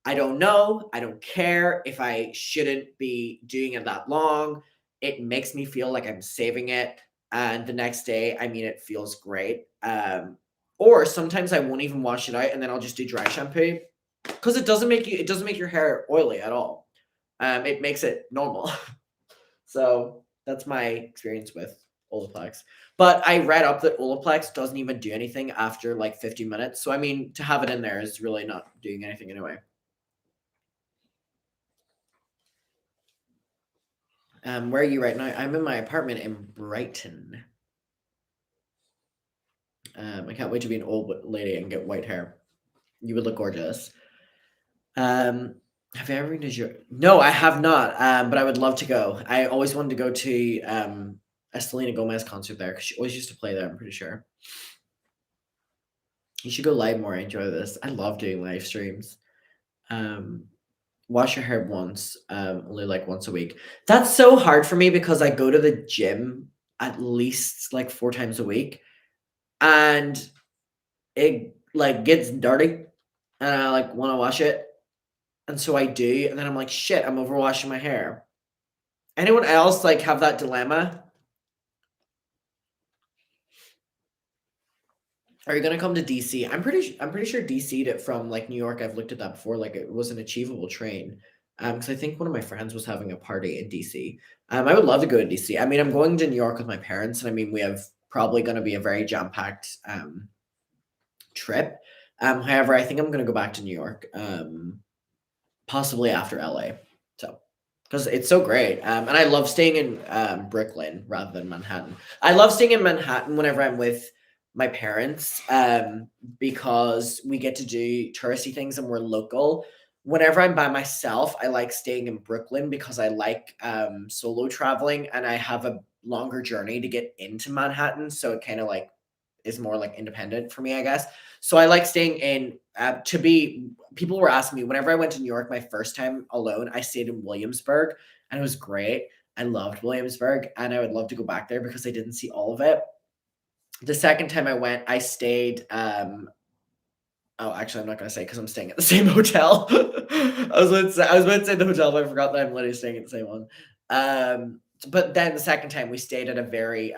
I don't know. I don't care if I shouldn't be doing it that long. It makes me feel like I'm saving it. And the next day, I mean, it feels great. Or sometimes I won't even wash it out and then I'll just do dry shampoo because it doesn't make your hair oily at all. It makes it normal. So that's my experience with Olaplex. But I read up that Olaplex doesn't even do anything after like 50 minutes. So I mean, to have it in there is really not doing anything anyway. Where are you right now? I'm in my apartment in Brighton. I can't wait to be an old lady and get white hair. You would look gorgeous. Have you ever been to No, I have not. But I would love to go. I always wanted to go to a Selena Gomez concert there because she always used to play there. I'm pretty sure. You should go live more. I enjoy this. I love doing live streams. Wash your hair once, only like once a week. That's so hard for me because I go to the gym at least like 4 times a week and it like gets dirty and I like want to wash it. And so I do, and then I'm like, shit, I'm overwashing my hair. Anyone else like have that dilemma? Are you gonna come to DC? I'm pretty sure DC'd it from like New York. I've looked at that before. Like it was an achievable train. Because I think one of my friends was having a party in DC. I would love to go to DC. I mean, I'm going to New York with my parents, and I mean, we have probably going to be a very jam-packed trip. However, I think I'm gonna go back to New York, possibly after LA. So, because it's so great, and I love staying in Brooklyn rather than Manhattan. I love staying in Manhattan whenever I'm with my parents, because we get to do touristy things and we're local. Whenever I'm by myself, I like staying in Brooklyn because I like solo traveling and I have a longer journey to get into Manhattan. So it kind of like is more like independent for me, I guess. So I like staying in to be people were asking me whenever I went to New York my first time alone, I stayed in Williamsburg and it was great. I loved Williamsburg and I would love to go back there because I didn't see all of it. The second time I went, I stayed oh, actually, I'm not gonna say because I'm staying at the same hotel. I was about to say the hotel, but I forgot that I'm literally staying at the same one. But then the second time we stayed at a very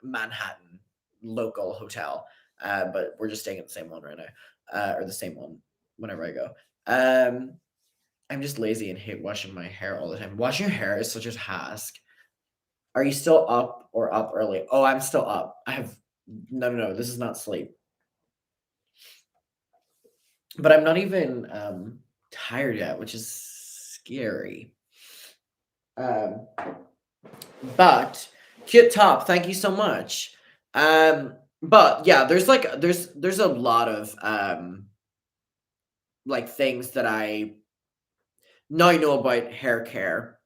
Manhattan local hotel, but we're just staying at the same one right now, or the same one whenever I go. I'm just lazy and hate washing my hair all the time. Washing your hair is such a task. Are you still up or up early? Oh, I'm still up. I have no. This is not sleep. But I'm not even tired yet, which is scary. Um, but cute top, thank you so much. But yeah, there's a lot of like things that I now know about hair care.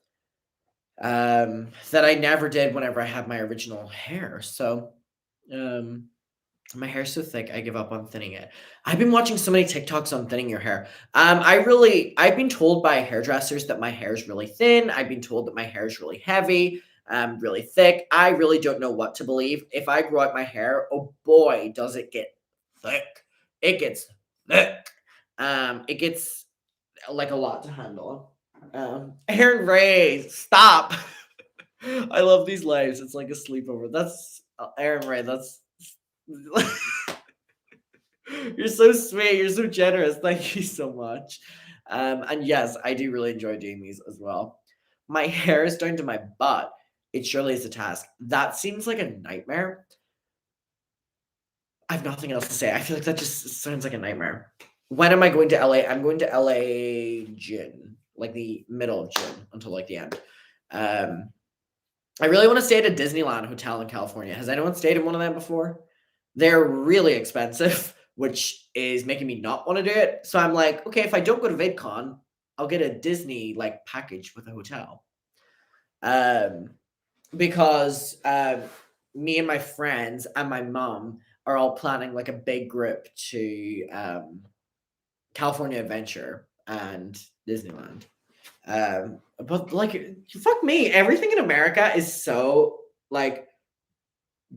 that I never did whenever I had my original hair. So, um, my hair's so thick, I give up on thinning it. I've been watching so many TikToks on thinning your hair. I've been told by hairdressers that my hair is really thin. I've been told that my hair is really heavy, really thick. I really don't know what to believe. If I grow out my hair, oh boy, does it get thick. It gets thick. It gets like a lot to handle. Aaron Ray, stop. I love these lives. It's like a sleepover. That's Aaron Ray. That's you're so sweet. You're so generous. Thank you so much. And yes, I do really enjoy doing these as well. My hair is down to my butt. It surely is a task. That seems like a nightmare. I have nothing else to say. I feel like that just sounds like a nightmare. When am I going to LA? I'm going to LA June, like the middle of June until like the end. Um, I really want to stay at a Disneyland hotel in California. Has anyone stayed in one of them before? They're really expensive, which is making me not want to do it. So I'm like, okay, if I don't go to VidCon, I'll get a Disney like package with a hotel. Um, because me and my friends and my mom are all planning like a big group to California Adventure and Disneyland. But like, fuck me, everything in America is so like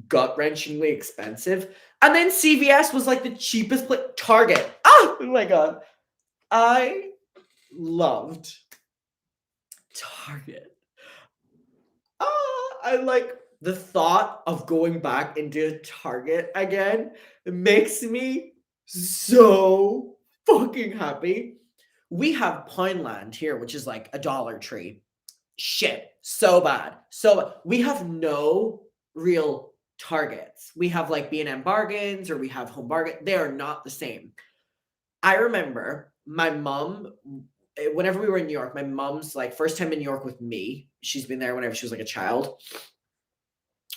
gut wrenchingly expensive. And then CVS was like the cheapest place. Target. Oh my god, I loved Target. I like the thought of going back into Target again. It makes me so fucking happy. We have Poundland here, which is like a Dollar Tree. Shit, so bad. So we have no real Targets. We have like B&M Bargains or we have Home Bargain. They are not the same. I remember my mom, whenever we were in New York, my mom's like first time in New York with me. She's been there whenever she was like a child.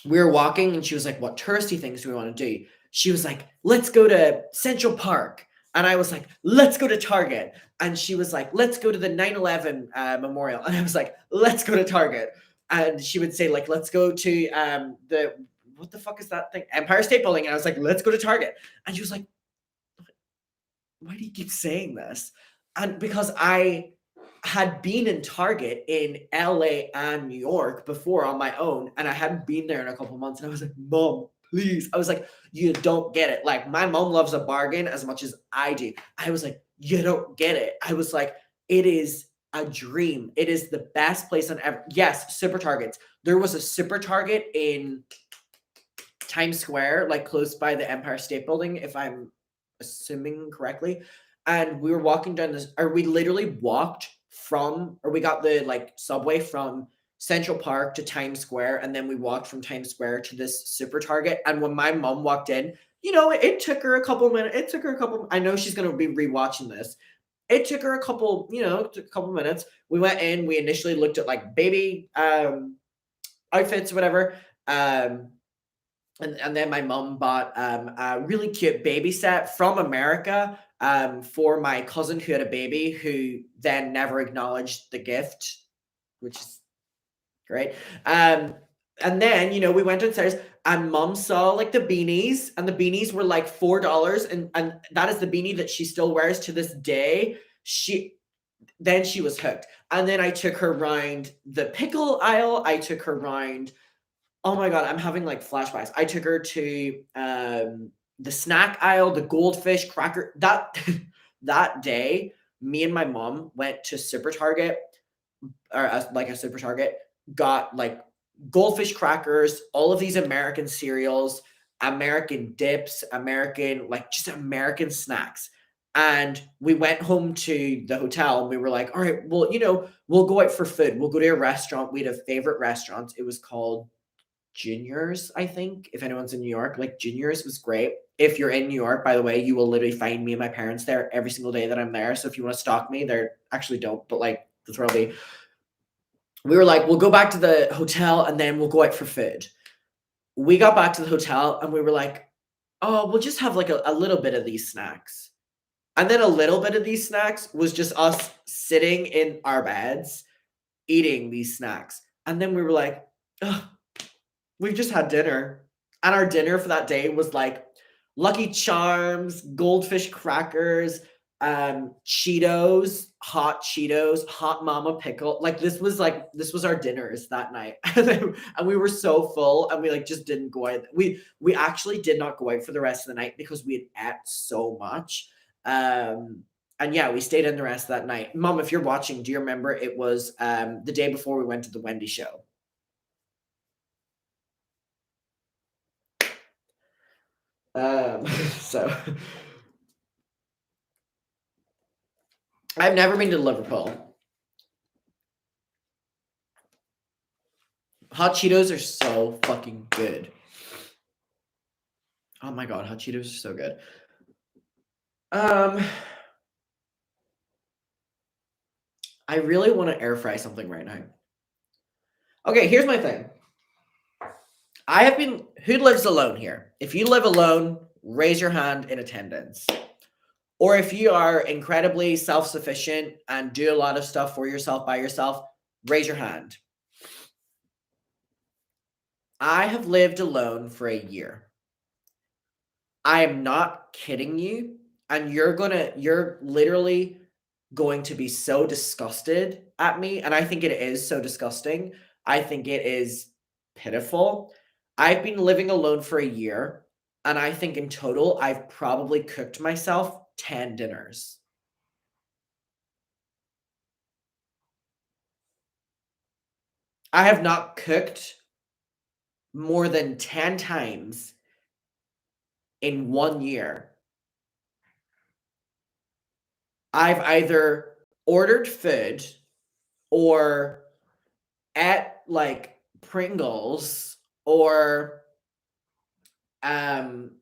We were walking and she was like, "What touristy things do we want to do?" She was like, "Let's go to Central Park." And I was like, "Let's go to Target." And she was like, "Let's go to the 9/11 memorial." And I was like, "Let's go to Target." And she would say, like, "Let's go to the what the fuck is that thing? Empire State Building." And I was like, "Let's go to Target." And she was like, "Why do you keep saying this?" And because I had been in Target in LA and New York before on my own, and I hadn't been there in a couple of months. And I was like, "Mom, please." I was like, "You don't get it." Like, my mom loves a bargain as much as I do. I was like, "You don't get it." I was like, "It is a dream. It is the best place on ever." Yes, super Targets. There was a super Target in Times Square, like close by the Empire State Building, if I'm assuming correctly. And we were walking down this, or we literally walked from, or we got the like subway from Central Park to Times Square, and then we walked from Times Square to this super Target. And when my mom walked in, it took her a couple minutes. It took her a couple. I know she's gonna be rewatching this. It took her a couple, took a couple minutes. We went in. We initially looked at like baby outfits, whatever. And then my mom bought a really cute baby set from America for my cousin who had a baby who then never acknowledged the gift, which is great. And then, we went downstairs and mom saw like the beanies, and the beanies were like $4. And that is the beanie that she still wears to this day. She was hooked. And then I took her round the pickle aisle. I took her round. Oh my god, I'm having like flashbacks. I took her to the snack aisle, the goldfish cracker. That that day, me and my mom went to Super Target, or like a Super Target, got like goldfish crackers, all of these American cereals, American dips, American, like just American snacks. And we went home to the hotel and we were like, all right, well, we'll go out for food. We'll go to a restaurant. We had a favorite restaurant. It was called Juniors, I think. If anyone's in New York, like Juniors was great. If you're in New York, by the way, you will literally find me and my parents there every single day that I'm there. So if you want to stalk me, they're actually don't, but like that's where I'll be. We were like, we'll go back to the hotel and then we'll go out for food. We got back to the hotel and we were like, oh, we'll just have like a little bit of these snacks. And then a little bit of these snacks was just us sitting in our beds eating these snacks. And then we were like, "Ugh, we've just had dinner." And our dinner for that day was like Lucky Charms, goldfish crackers, Cheetos, hot mama pickle. This was our dinners that night. And we were so full and we like just didn't go out. We actually did not go out for the rest of the night because we had ate so much. Um and yeah, we stayed in the rest of that night. Mom, if you're watching, do you remember it was the day before we went to the Wendy show? So I've never been to Liverpool. Hot Cheetos are so fucking good. Oh my god, hot Cheetos are so good. Um, I really want to air fry something right now. Okay, here's my thing. I have been. Who lives alone here? If you live alone, raise your hand in attendance. Or if you are incredibly self sufficient and do a lot of stuff for yourself by yourself, raise your hand. I have lived alone for a year. I am not kidding you. And you're literally going to be so disgusted at me. And I think it is so disgusting. I think it is pitiful. I've been living alone for a year. And I think in total, I've probably cooked myself 10 dinners. I have not cooked more than 10 times in 1 year. I've either ordered food or at like Pringles or um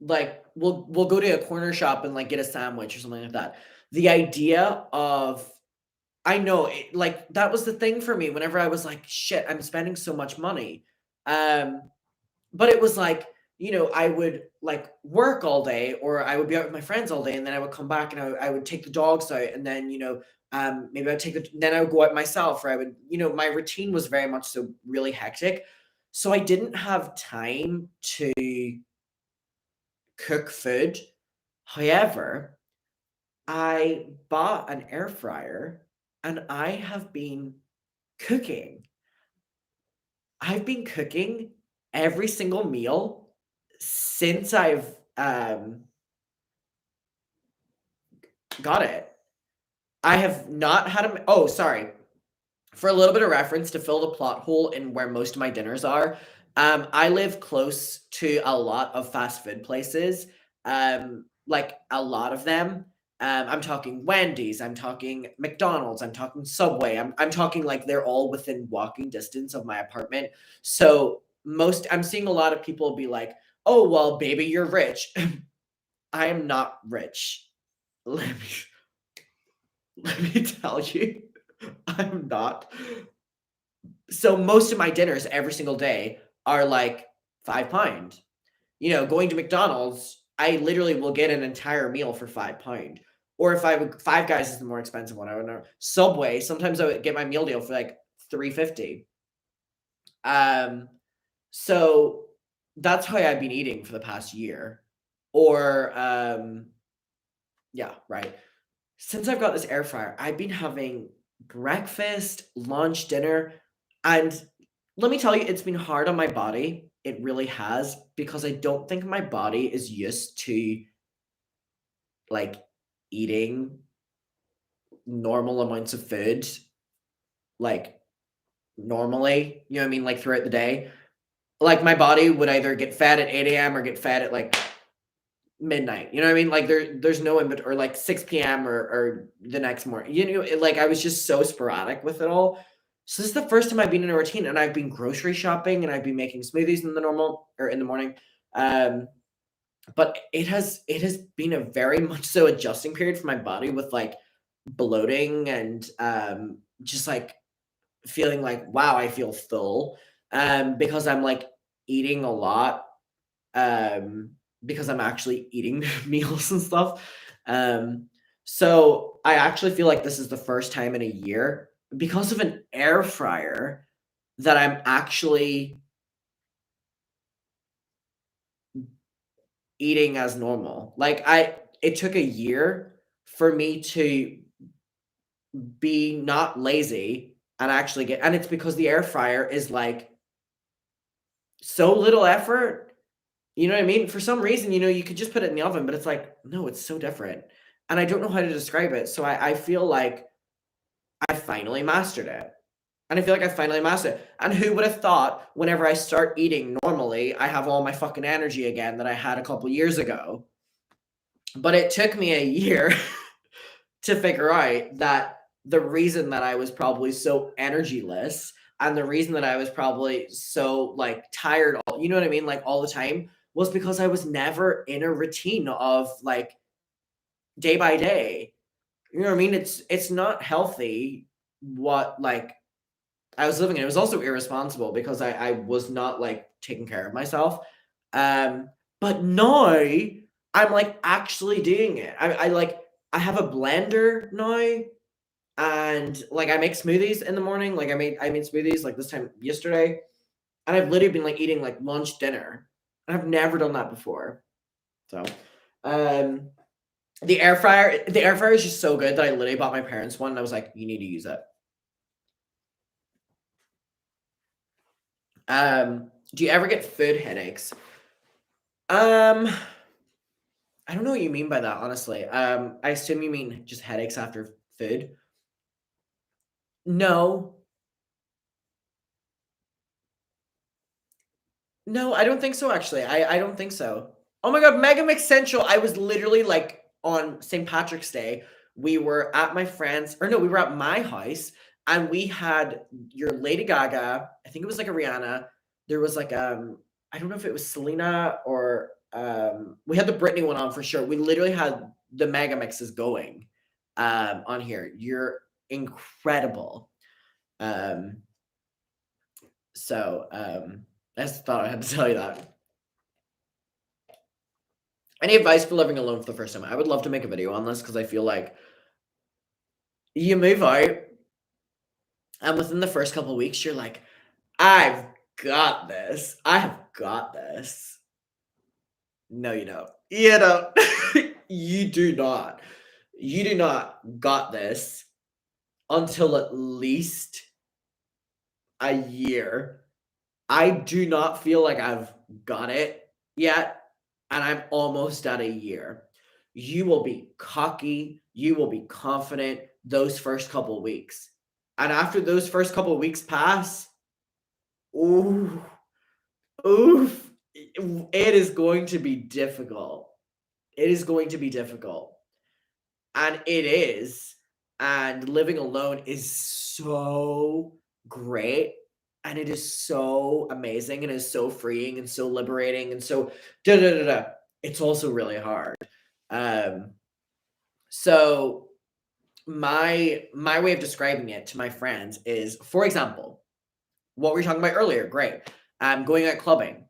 like we'll go to a corner shop and like get a sandwich or something like that. The idea of I know it, like that was the thing for me whenever I was like shit, I'm spending so much money. Um but it was like, I would like work all day or I would be out with my friends all day and then I would come back and I would take the dogs out and then, maybe then I would go out myself or I would, my routine was very much so really hectic. So I didn't have time to cook food. However, I bought an air fryer and I have been cooking. I've been cooking every single meal since I've got it. I have not had a. Oh, sorry. For a little bit of reference to fill the plot hole in where most of my dinners are, I live close to a lot of fast food places. Like a lot of them. I'm talking Wendy's, I'm talking McDonald's, I'm talking Subway. I'm talking like they're all within walking distance of my apartment. So I'm seeing a lot of people be like, "Oh well, baby, you're rich." I am not rich. Let me let me tell you, I'm not. So most of my dinners every single day are like £5. Going to McDonald's, I literally will get an entire meal for £5. Or if I would Five Guys is the more expensive one. I don't know. Subway, sometimes I would get my meal deal for like 3.50. Um, so that's how I've been eating for the past year. Or yeah, right. Since I've got this air fryer, I've been having breakfast, lunch, dinner, and let me tell you, it's been hard on my body. It really has because I don't think my body is used to like eating normal amounts of food, like normally, you know what I mean? Like throughout the day. Like my body would either get fed at 8 a.m. or get fed at like midnight. You know what I mean? Like there's no in or like 6 p.m. or the next morning. Like I was just so sporadic with it all. So this is the first time I've been in a routine and I've been grocery shopping and I've been making smoothies in the normal or in the morning. Um, but it has been a very much so adjusting period for my body with like bloating and just like feeling like wow, I feel full. Because I'm like eating a lot um, because I'm actually eating meals and stuff. Um, so I actually feel like this is the first time in a year because of an air fryer. that I'm actually eating as normal. Like it took a year for me to be not lazy and actually get, and it's because the air fryer is like so little effort. You know what I mean? For some reason, you could just put it in the oven, but it's like, no, it's so different. And I don't know how to describe it. So I feel like I finally mastered it. And I feel like I finally mastered it. And who would have thought whenever I start eating normally, I have all my fucking energy again that I had a couple years ago. But it took me a year to figure out that the reason that I was probably so energyless and the reason that I was probably so like tired, you know what I mean? Like all the time was because I was never in a routine of like day by day. You know what I mean? It's not healthy what like I was living in. It was also irresponsible because I was not like taking care of myself. Um, but now I'm like actually doing it. I like I have a blender now and like I make smoothies in the morning. Like I made smoothies like this time yesterday, and I've literally been like eating like lunch, dinner. And I've never done that before. So, um, the air fryer is just so good that I literally bought my parents one. And I was like, you need to use it. Do you ever get food headaches? Um, I don't know what you mean by that, honestly. I assume you mean just headaches after food. No, no, I don't think so. Actually, I don't think so. Oh my god, Mega Mix Central! I was literally like on St. Patrick's Day. We were at my friend's, or no, we were at my house, and we had your Lady Gaga. I think it was like a Rihanna. There was like I don't know if it was Selena or we had the Britney one on for sure. We literally had the Mega Mixes going on here. You're incredible. Um, I just thought I had to tell you that. Any advice for living alone for the first time? I would love to make a video on this because I feel like you move out, and within the first couple of weeks, you're like, I've got this. I have got this. No, you don't. You don't. You do not. You do not got this until at least a year. I do not feel like I've got it yet, and I'm almost at a year. You will be cocky, you will be confident those first couple weeks. And after those first couple weeks pass, ooh, oof, it is going to be difficult. It is going to be difficult. And it is. And living alone is so great. And it is so amazing and is so freeing and so liberating and so da da da da. It's also really hard. Um, so my way of describing it to my friends is, for example, what we were talking about earlier. Great. Going out clubbing.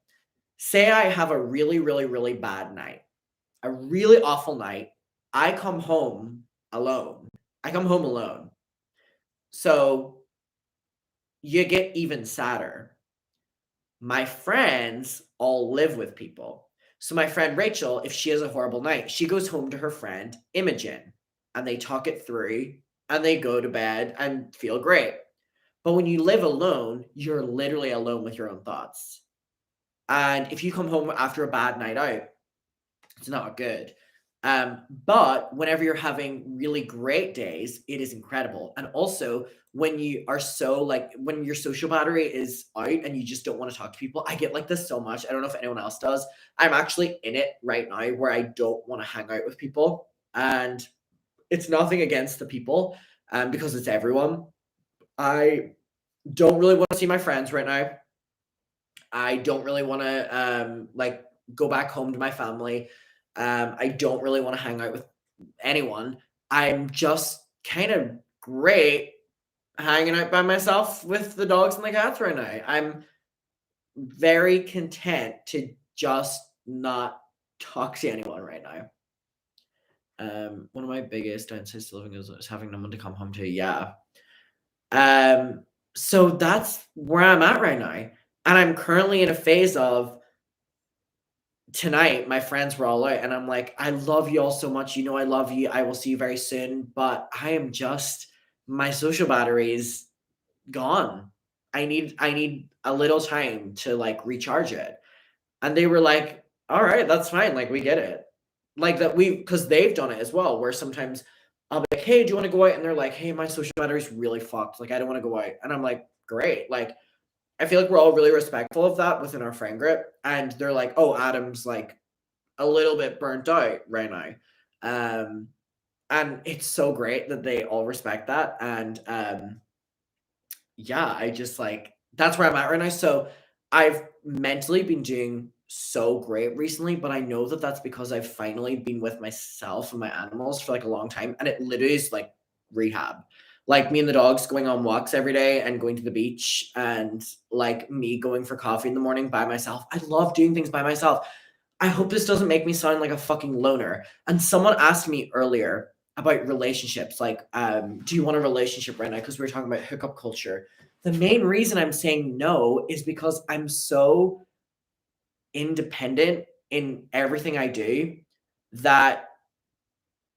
Say I have a really, really, really bad night, a really awful night. I come home alone. I come home alone. So you get even sadder. My friends all live with people. So my friend Rachel, if she has a horrible night, she goes home to her friend Imogen and they talk it through and they go to bed and feel great. But when you live alone, you're literally alone with your own thoughts. And if you come home after a bad night out, it's not good. But whenever you're having really great days, it is incredible. And also, when you are so like when your social battery is out and you just don't want to talk to people, I get like this so much. I don't know if anyone else does. I'm actually in it right now where I don't want to hang out with people, and it's nothing against the people, because it's everyone. I don't really want to see my friends right now. I don't really want to like go back home to my family. I don't really want to hang out with anyone. I'm just kind of great hanging out by myself with the dogs and the cats right now. I'm very content to just not talk to anyone right now. One of my biggest downsides to living is having no one to come home to. Yeah. Um, So that's where I'm at right now. And I'm currently in a phase of tonight, my friends were all out, and I'm like, I love you all so much. You know, I love you. I will see you very soon. But I am just, my social battery is gone. I need a little time to like recharge it. And they were like, all right, that's fine. Like, we get it. Like that because they've done it as well, where sometimes I'll be like, hey, do you want to go out? And they're like, hey, my social battery's really fucked. Like, I don't want to go out. And I'm like, great. Like, I feel like we're all really respectful of that within our friend group. And they're like, oh, Adam's like a little bit burnt out right now. Um, and it's so great that they all respect that. And yeah, I just like that's where I'm at right now. So I've mentally been doing so great recently, but I know that that's because I've finally been with myself and my animals for like a long time, and it literally is like rehab. Like me and the dogs going on walks every day and going to the beach, and like me going for coffee in the morning by myself. I love doing things by myself. I hope this doesn't make me sound like a fucking loner. And someone asked me earlier about relationships, like, do you want a relationship right now? Because we were talking about hookup culture. The main reason I'm saying no is because I'm so independent in everything I do that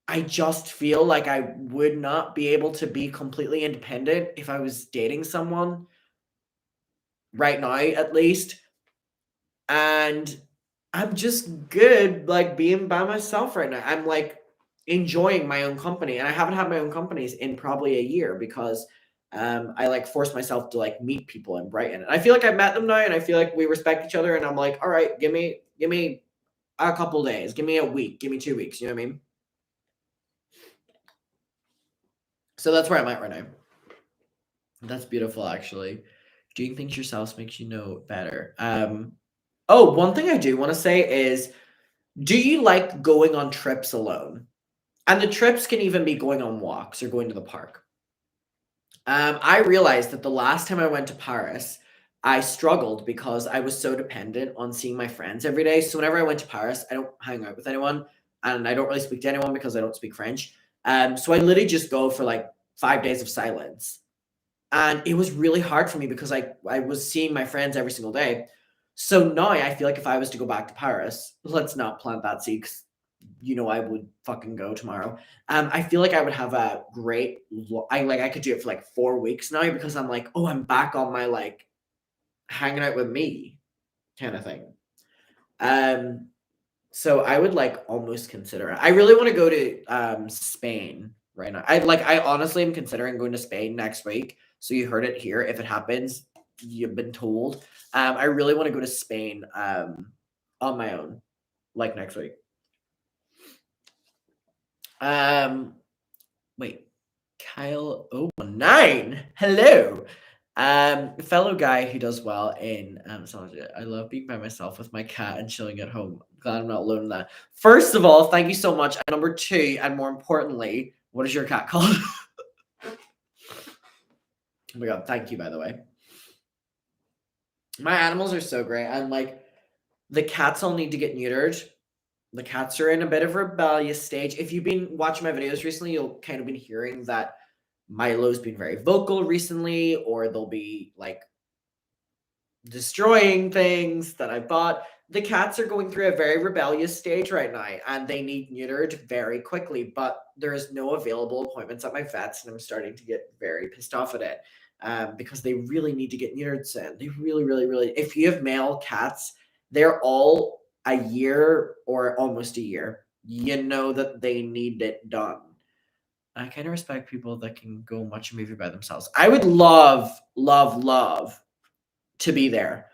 I just feel like I would not be able to be completely independent if I was dating someone right now, at least. And I'm just good, like, being by myself right now. I'm, like, enjoying my own company, and I haven't had my own companies in probably a year because, I, like, forced myself to, like, meet people in Brighton, and I feel like I met them now, and I feel like we respect each other, and I'm like, "Alright, give me a couple days, give me a week, give me 2 weeks," you know what I mean? So that's where I'm at right now. That's beautiful, actually. Doing things yourself makes you know better. Oh, one thing I do wanna say is, do you like going on trips alone? And the trips can even be going on walks or going to the park. I realized that the last time I went to Paris, I struggled because I was so dependent on seeing my friends every day. So whenever I went to Paris, I don't hang out with anyone and I don't really speak to anyone because I don't speak French. So I literally just go for like 5 days of silence. And it was really hard for me because I was seeing my friends every single day. So now I feel like if I was to go back to Paris, let's not plant that seed 'cause I would fucking go tomorrow. I feel like I would have a great I could do it for like 4 weeks now because I'm like, "Oh, I'm back on my, like, hanging out with me kinda thing." Um, so I would, like, almost consider it. I really wanna go to, Spain right now. I honestly am considering going to Spain next week, so you heard it here. If it happens, you've been told. I really wanna go to Spain, on my own, like, next week. Um Wait, Kyle 019. Hello. Fellow guy who does well in solitude. I love being by myself with my cat and chilling at home. Glad I'm not alone in that. First of all, thank you so much. And number two, and more importantly, what is your cat called? Oh my god, thank you, by the way. My animals are so great. And like the cats all need to get neutered. The cats are in a bit of a rebellious stage. If you've been watching my videos recently, you'll kind of been hearing that Milo's been very vocal recently, or they'll be like destroying things that I bought. The cats are going through a very rebellious stage right now, and they need neutered very quickly. But there is no available appointments at my vet's, and I'm starting to get very pissed off at it because they really need to get neutered soon. They really, really, really. If you have male cats, they're all a year or almost a year. You know that they need it done. I kind of respect people that can go and watch a movie by themselves. I would love, love, love to be there.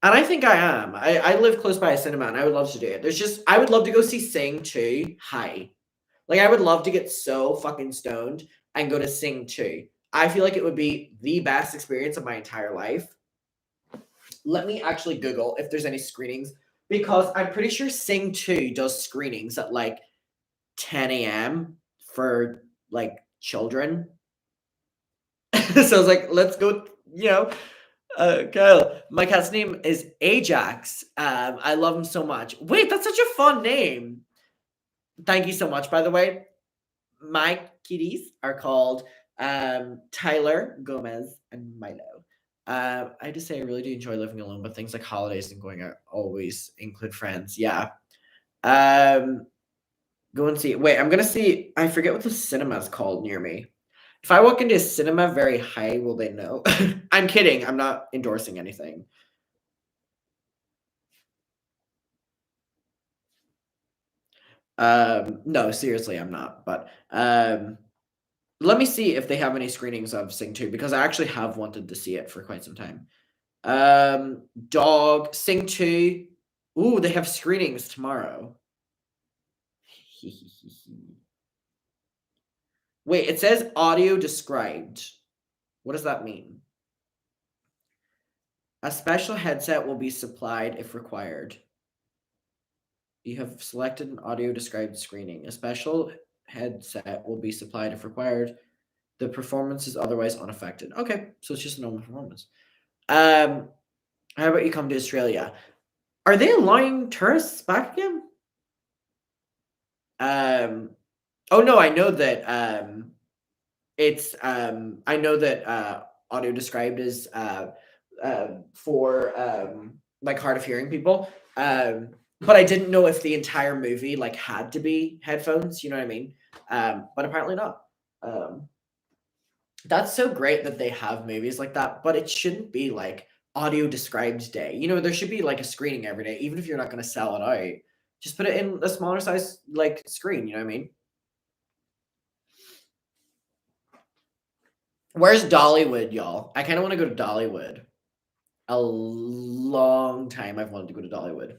And I think I am. I live close by a cinema and I would love to do it. I would love to go see Sing 2. Hi. Like I would love to get so fucking stoned and go to Sing 2. I feel like it would be the best experience of my entire life. Let me actually Google if there's any screenings because I'm pretty sure Sing 2 does screenings at like 10 a.m. for like children. So I was like, let's go, Kyle. My cat's name is Ajax. I love him so much. Wait, that's such a fun name. Thank you so much, by the way. My kitties are called Tyler, Gomez, and Milo. I have to say I really do enjoy living alone, but things like holidays and going out always include friends. Yeah. Um, Go and see. Wait, I'm gonna see. I forget what the cinema is called near me. If I walk into a cinema very high, will they know? I'm kidding. I'm not endorsing anything. No, seriously, I'm not. But let me see if they have any screenings of Sing 2 because I actually have wanted to see it for quite some time. Dog, Sing 2. Ooh, they have screenings tomorrow. Wait, it says audio described. What does that mean? A special headset will be supplied if required. You have selected an audio described screening. A special headset will be supplied if required. The performance is otherwise unaffected. Okay, so it's just a normal performance. How about you come to Australia? Are they allowing tourists back again? Oh no, I know that it's I know that audio described is for like hard of hearing people. But I didn't know if the entire movie like had to be headphones, you know what I mean? But apparently not. Um, that's so great that they have movies like that, but it shouldn't be like audio described day. You know, there should be like a screening every day, even if you're not going to sell it out. Just put it in a smaller size like screen. You know what I mean? Where's Dollywood, y'all? I kind of want to go to Dollywood. A long time I've wanted to go to Dollywood.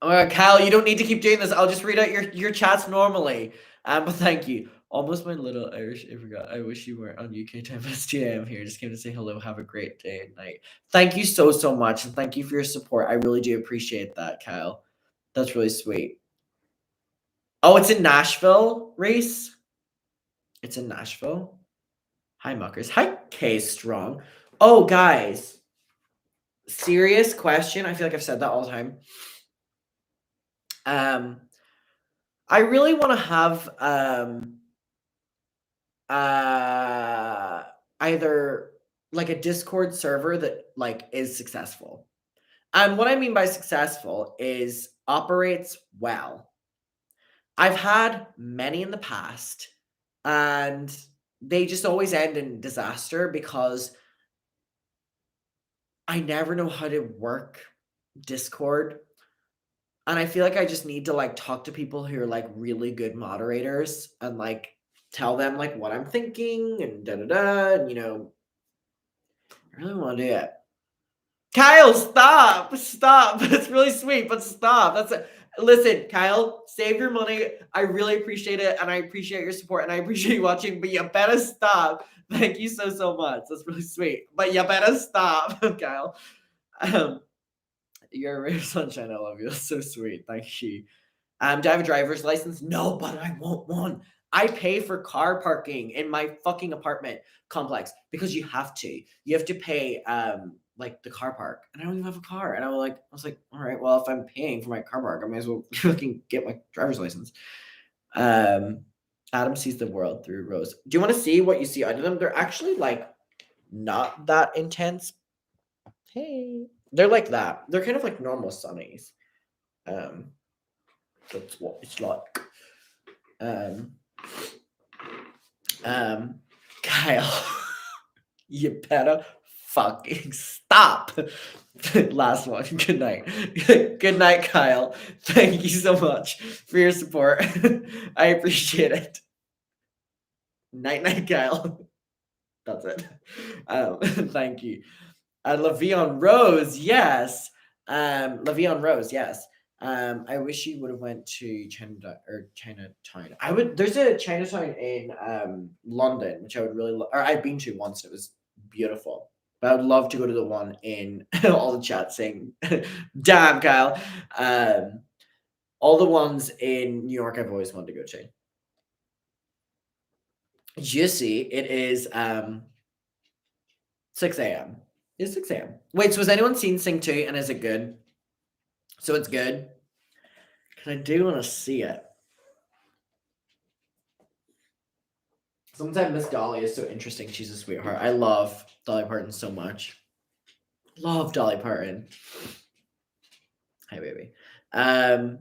Kyle, you don't need to keep doing this. I'll just read out your chats normally. But thank you. Almost my little Irish. I forgot. I wish you were on UK time STM here. Just came to say hello. Have a great day and night. Thank you so much, and thank you for your support. I really do appreciate that, Kyle. That's really sweet. Oh, it's in Nashville, Reese. It's in Nashville. Hi, muckers. Hi, K Strong. Oh, guys. Serious question. I feel like I've said that all the time. I really want to have either like a Discord server that like is successful. And what I mean by successful is operates well. I've had many in the past and they just always end in disaster because I never know how to work Discord. And I feel like I just need to like talk to people who are like really good moderators and like tell them like what I'm thinking and da da da. And, you know, I really want to do it. Kyle, stop! Stop! That's really sweet, but stop. Listen, Kyle, save your money. I really appreciate it, and I appreciate your support, and I appreciate you watching. But you better stop. Thank you so much. That's really sweet. But you better stop, Kyle. You're a rare sunshine. I love you. That's so sweet. Thank you. Do I have a driver's license? No, but I want one. I pay for car parking in my fucking apartment complex because you have to. You have to pay like the car park, and I don't even have a car. And I was like, all right, well, if I'm paying for my car park, I might as well fucking get my driver's license. Adam sees the world through Rose. Do you want to see what you see out of them? They're actually like not that intense. Hey, they're like that. They're kind of like normal sunnies. That's what it's like. Kyle, you better fucking stop. Last one. Good night. Good night, Kyle. Thank you so much for your support. I appreciate it. Night, night, Kyle. That's it. Thank you. Lavion Rose, yes. Lavion Rose, yes. I wish you would have went to Chinatown. I would. There's a Chinatown in London, which I would really. Or I've been to once. It was beautiful. But I would love to go to the one in all the chat saying, "Damn, Kyle." All the ones in New York, I've always wanted to go to. Juicy. It is 6 a.m. It's 6 a.m. Wait, so has anyone seen Sing 2 and is it good? So it's good? Because I do want to see it. Sometimes Miss Dolly is so interesting. She's a sweetheart. I love Dolly Parton so much. Love Dolly Parton. Hi, baby. I'm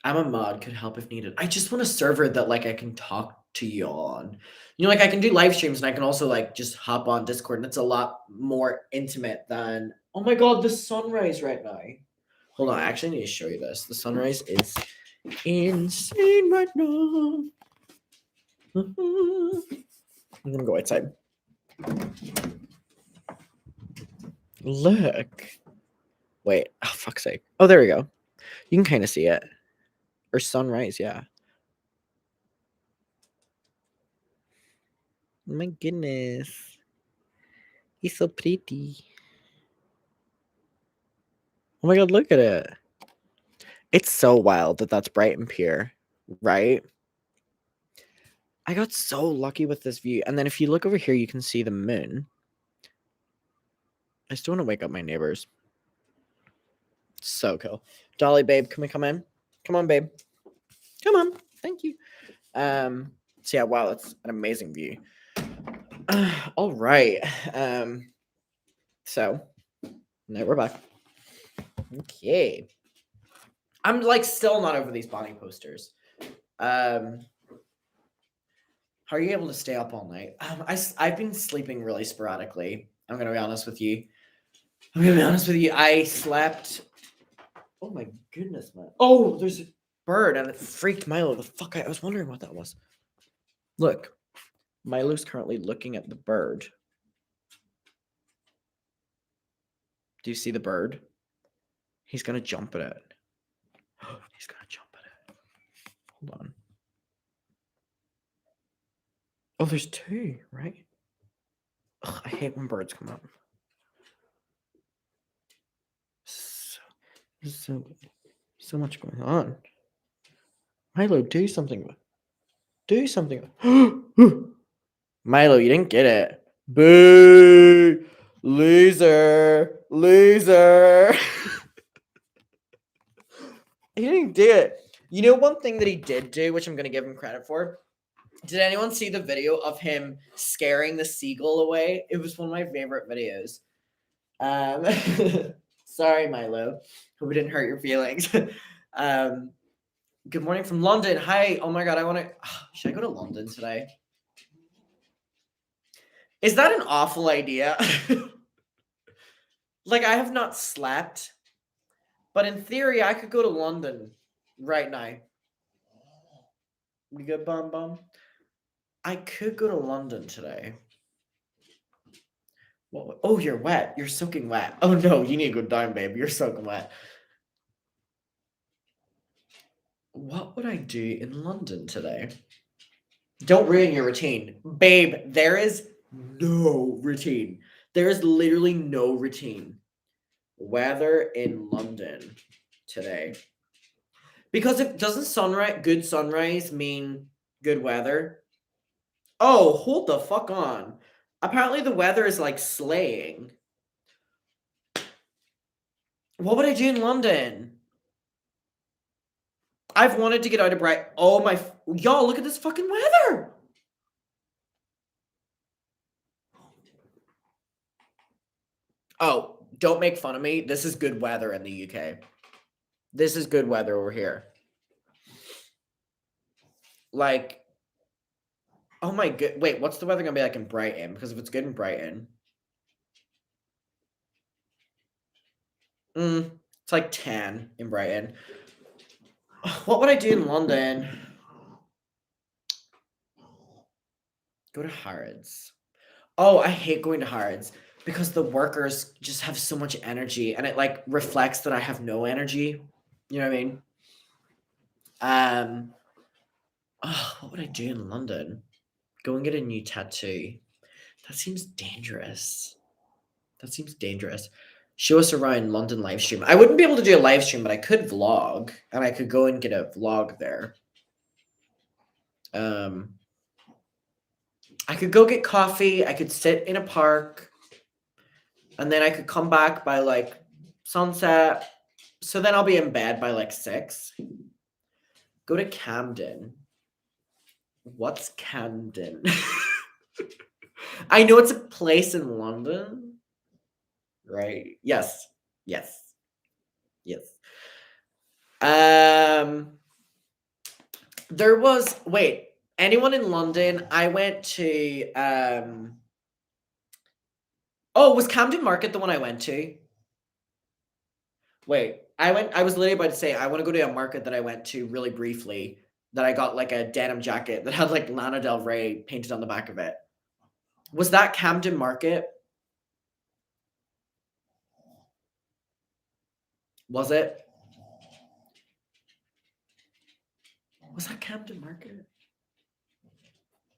a mod, could help if needed. I just want a server that like I can talk to you on. You know, like I can do live streams and I can also like just hop on Discord and it's a lot more intimate than oh my god, the sunrise right now. Hold on, I actually need to show you this. The sunrise is insane right now. I'm gonna go outside. Look. Wait, oh fuck's sake. Oh, there we go. You can kind of see it. Or sunrise, yeah. Oh my goodness. He's so pretty. Oh my god, look at it. It's so wild that that's bright and pure, right? I got so lucky with this view. And then if you look over here, you can see the moon. I still want to wake up my neighbors. So cool. Dolly, babe, can we come in? Come on, babe. Come on. Thank you. So yeah, wow, that's an amazing view. All right. So now we're back. Okay. I'm like still not over these Bonnie posters. How are you able to stay up all night? I've been sleeping really sporadically. I'm gonna be honest with you. I slept. Oh my goodness, man. Oh, there's a bird and it freaked Milo the fuck out. I was wondering what that was. Look, Milo's currently looking at the bird. Do you see the bird? He's gonna jump at it. He's gonna jump at it. Hold on. Oh, there's two, right? Ugh, I hate when birds come up. So much going on. Milo, do something. Do something. Milo, you didn't get it. Boo! Loser! Loser! He didn't do it. You know one thing that he did do, which I'm going to give him credit for? Did anyone see the video of him scaring the seagull away? It was one of my favorite videos. Sorry, Milo. Hope it didn't hurt your feelings. Good morning from London. Hi. Oh my god, I want to. Should I go to London today? Is that an awful idea? Like, I have not slept, but in theory, I could go to London right now. We good, Bum Bum? I could go to London today. What? Oh, you're wet. You're soaking wet. Oh no, you need to go down, babe. You're soaking wet. What would I do in London today? Don't ruin your routine. Babe, there is no routine. There is literally no routine. Weather in London today. Because if doesn't good sunrise mean good weather? Oh, hold the fuck on. Apparently the weather is like slaying. What would I do in London? I've wanted to get out of Bright. Oh my, y'all, look at this fucking weather. Oh, don't make fun of me. This is good weather in the UK. This is good weather over here. Like, oh my god. Wait, what's the weather gonna be like in Brighton? Because if it's good in Brighton, it's like 10 in Brighton. What would I do in London? Go to Harrods. Oh, I hate going to Harrods because the workers just have so much energy and it like reflects that I have no energy. You know what I mean? What would I do in London? Go and get a new tattoo. That seems dangerous. Show us around London live stream. I wouldn't be able to do a live stream, but I could vlog and I could go and get a vlog there. I could go get coffee. I could sit in a park and then I could come back by like sunset. So then I'll be in bed by like 6. Go to Camden. What's Camden? I know it's a place in London, right? Yes. Yes. Yes. Um, there was wait, anyone in London? I went to oh, was Camden Market the one I went to? Wait, I was literally about to say I want to go to a market that I went to really briefly that I got like a denim jacket that had like Lana Del Rey painted on the back of it. Was that Camden Market? Was it? Was that Camden Market?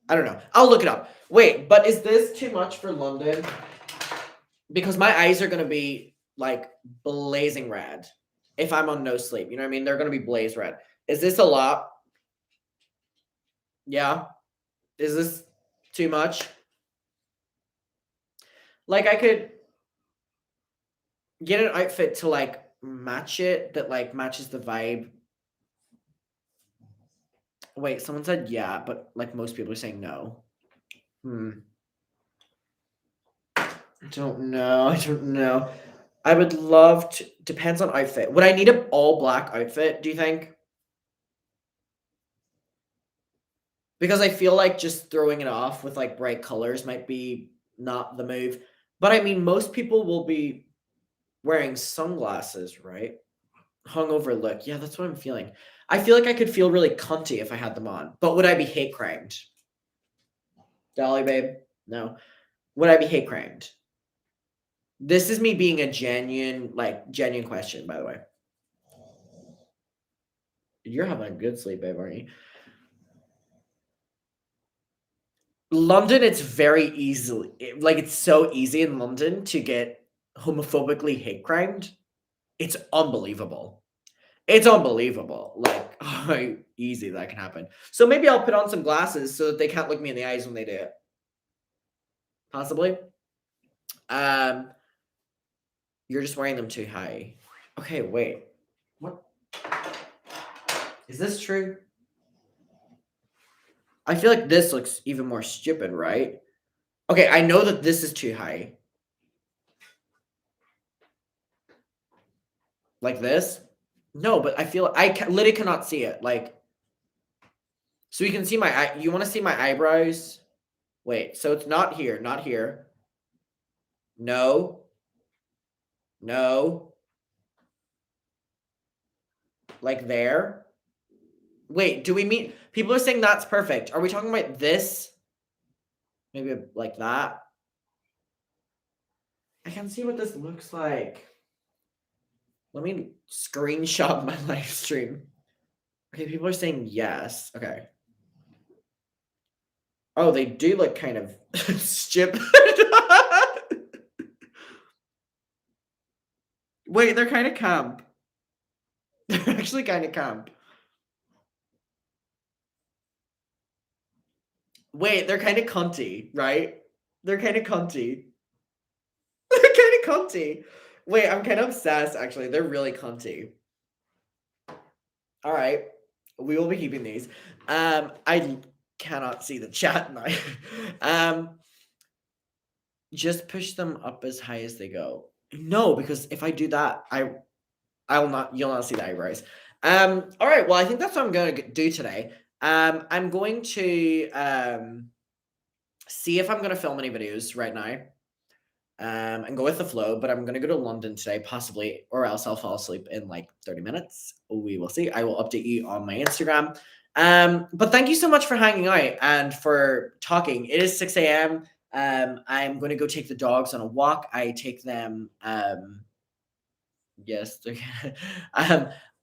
I don't know. I'll look it up. Wait, but is this too much for London? Because my eyes are gonna be like blazing red if I'm on no sleep. You know what I mean? They're gonna be blaze red. Is this a lot? Yeah. Is this too much? Like I could get an outfit to like match it that like matches the vibe. Wait, someone said yeah, but like most people are saying no. Hmm. I don't know. I don't know. I would love to. Depends on outfit. Would I need an all black outfit? Do you think? Because I feel like just throwing it off with like bright colors might be not the move. But I mean, most people will be wearing sunglasses, right? Hungover look. Yeah, that's what I'm feeling. I feel like I could feel really cunty if I had them on. But would I be hate crimed? Dolly babe? No. Would I be hate crimed? This is me being a genuine question, by the way. You're having a good sleep, babe, aren't you? London, it's very easily like it's so easy in London to get homophobically hate crimed. It's unbelievable. It's unbelievable, like how easy that can happen. So maybe I'll put on some glasses so that they can't look me in the eyes when they do it. Possibly. Um, you're just wearing them too high. Okay, wait. What? Is this true? I feel like this looks even more stupid, right? Okay, I know that this is too high. Like this? No, but I feel literally cannot see it. Like, so you can see my eye. You want to see my eyebrows? Wait, so it's not here, not here. No. No. Like there. Wait, do we mean people are saying that's perfect? Are we talking about this? Maybe like that? I can see what this looks like. Let me screenshot my live stream. Okay, people are saying yes. Okay. Oh, they do look kind of stupid. Wait, they're kind of camp. They're actually kind of camp. Wait, they're kind of cunty, right? They're kind of cunty. They're kind of cunty. Wait, I'm kind of obsessed, actually. They're really cunty. All right. We will be keeping these. I cannot see the chat now. Just push them up as high as they go. No, because if I do that, you'll not see the eyebrows. All right. Well, I think that's what I'm going to do today. I'm going to see if I'm going to film any videos right now. And go with the flow, but I'm gonna go to London today, possibly, or else I'll fall asleep in like 30 minutes. We will see. I will update you on my Instagram. But thank you so much for hanging out and for talking. It is 6 a.m. I'm going to go take the dogs on a walk. I take them. Yes,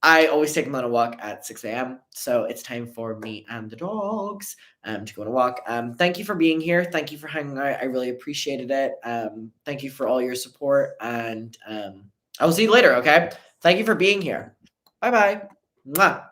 I always take them on a walk at 6 a.m. So it's time for me and the dogs to go on a walk. Thank you for being here. Thank you for hanging out. I really appreciated it. Thank you for all your support. And I will see you later, okay? Thank you for being here. Bye bye. Mwah.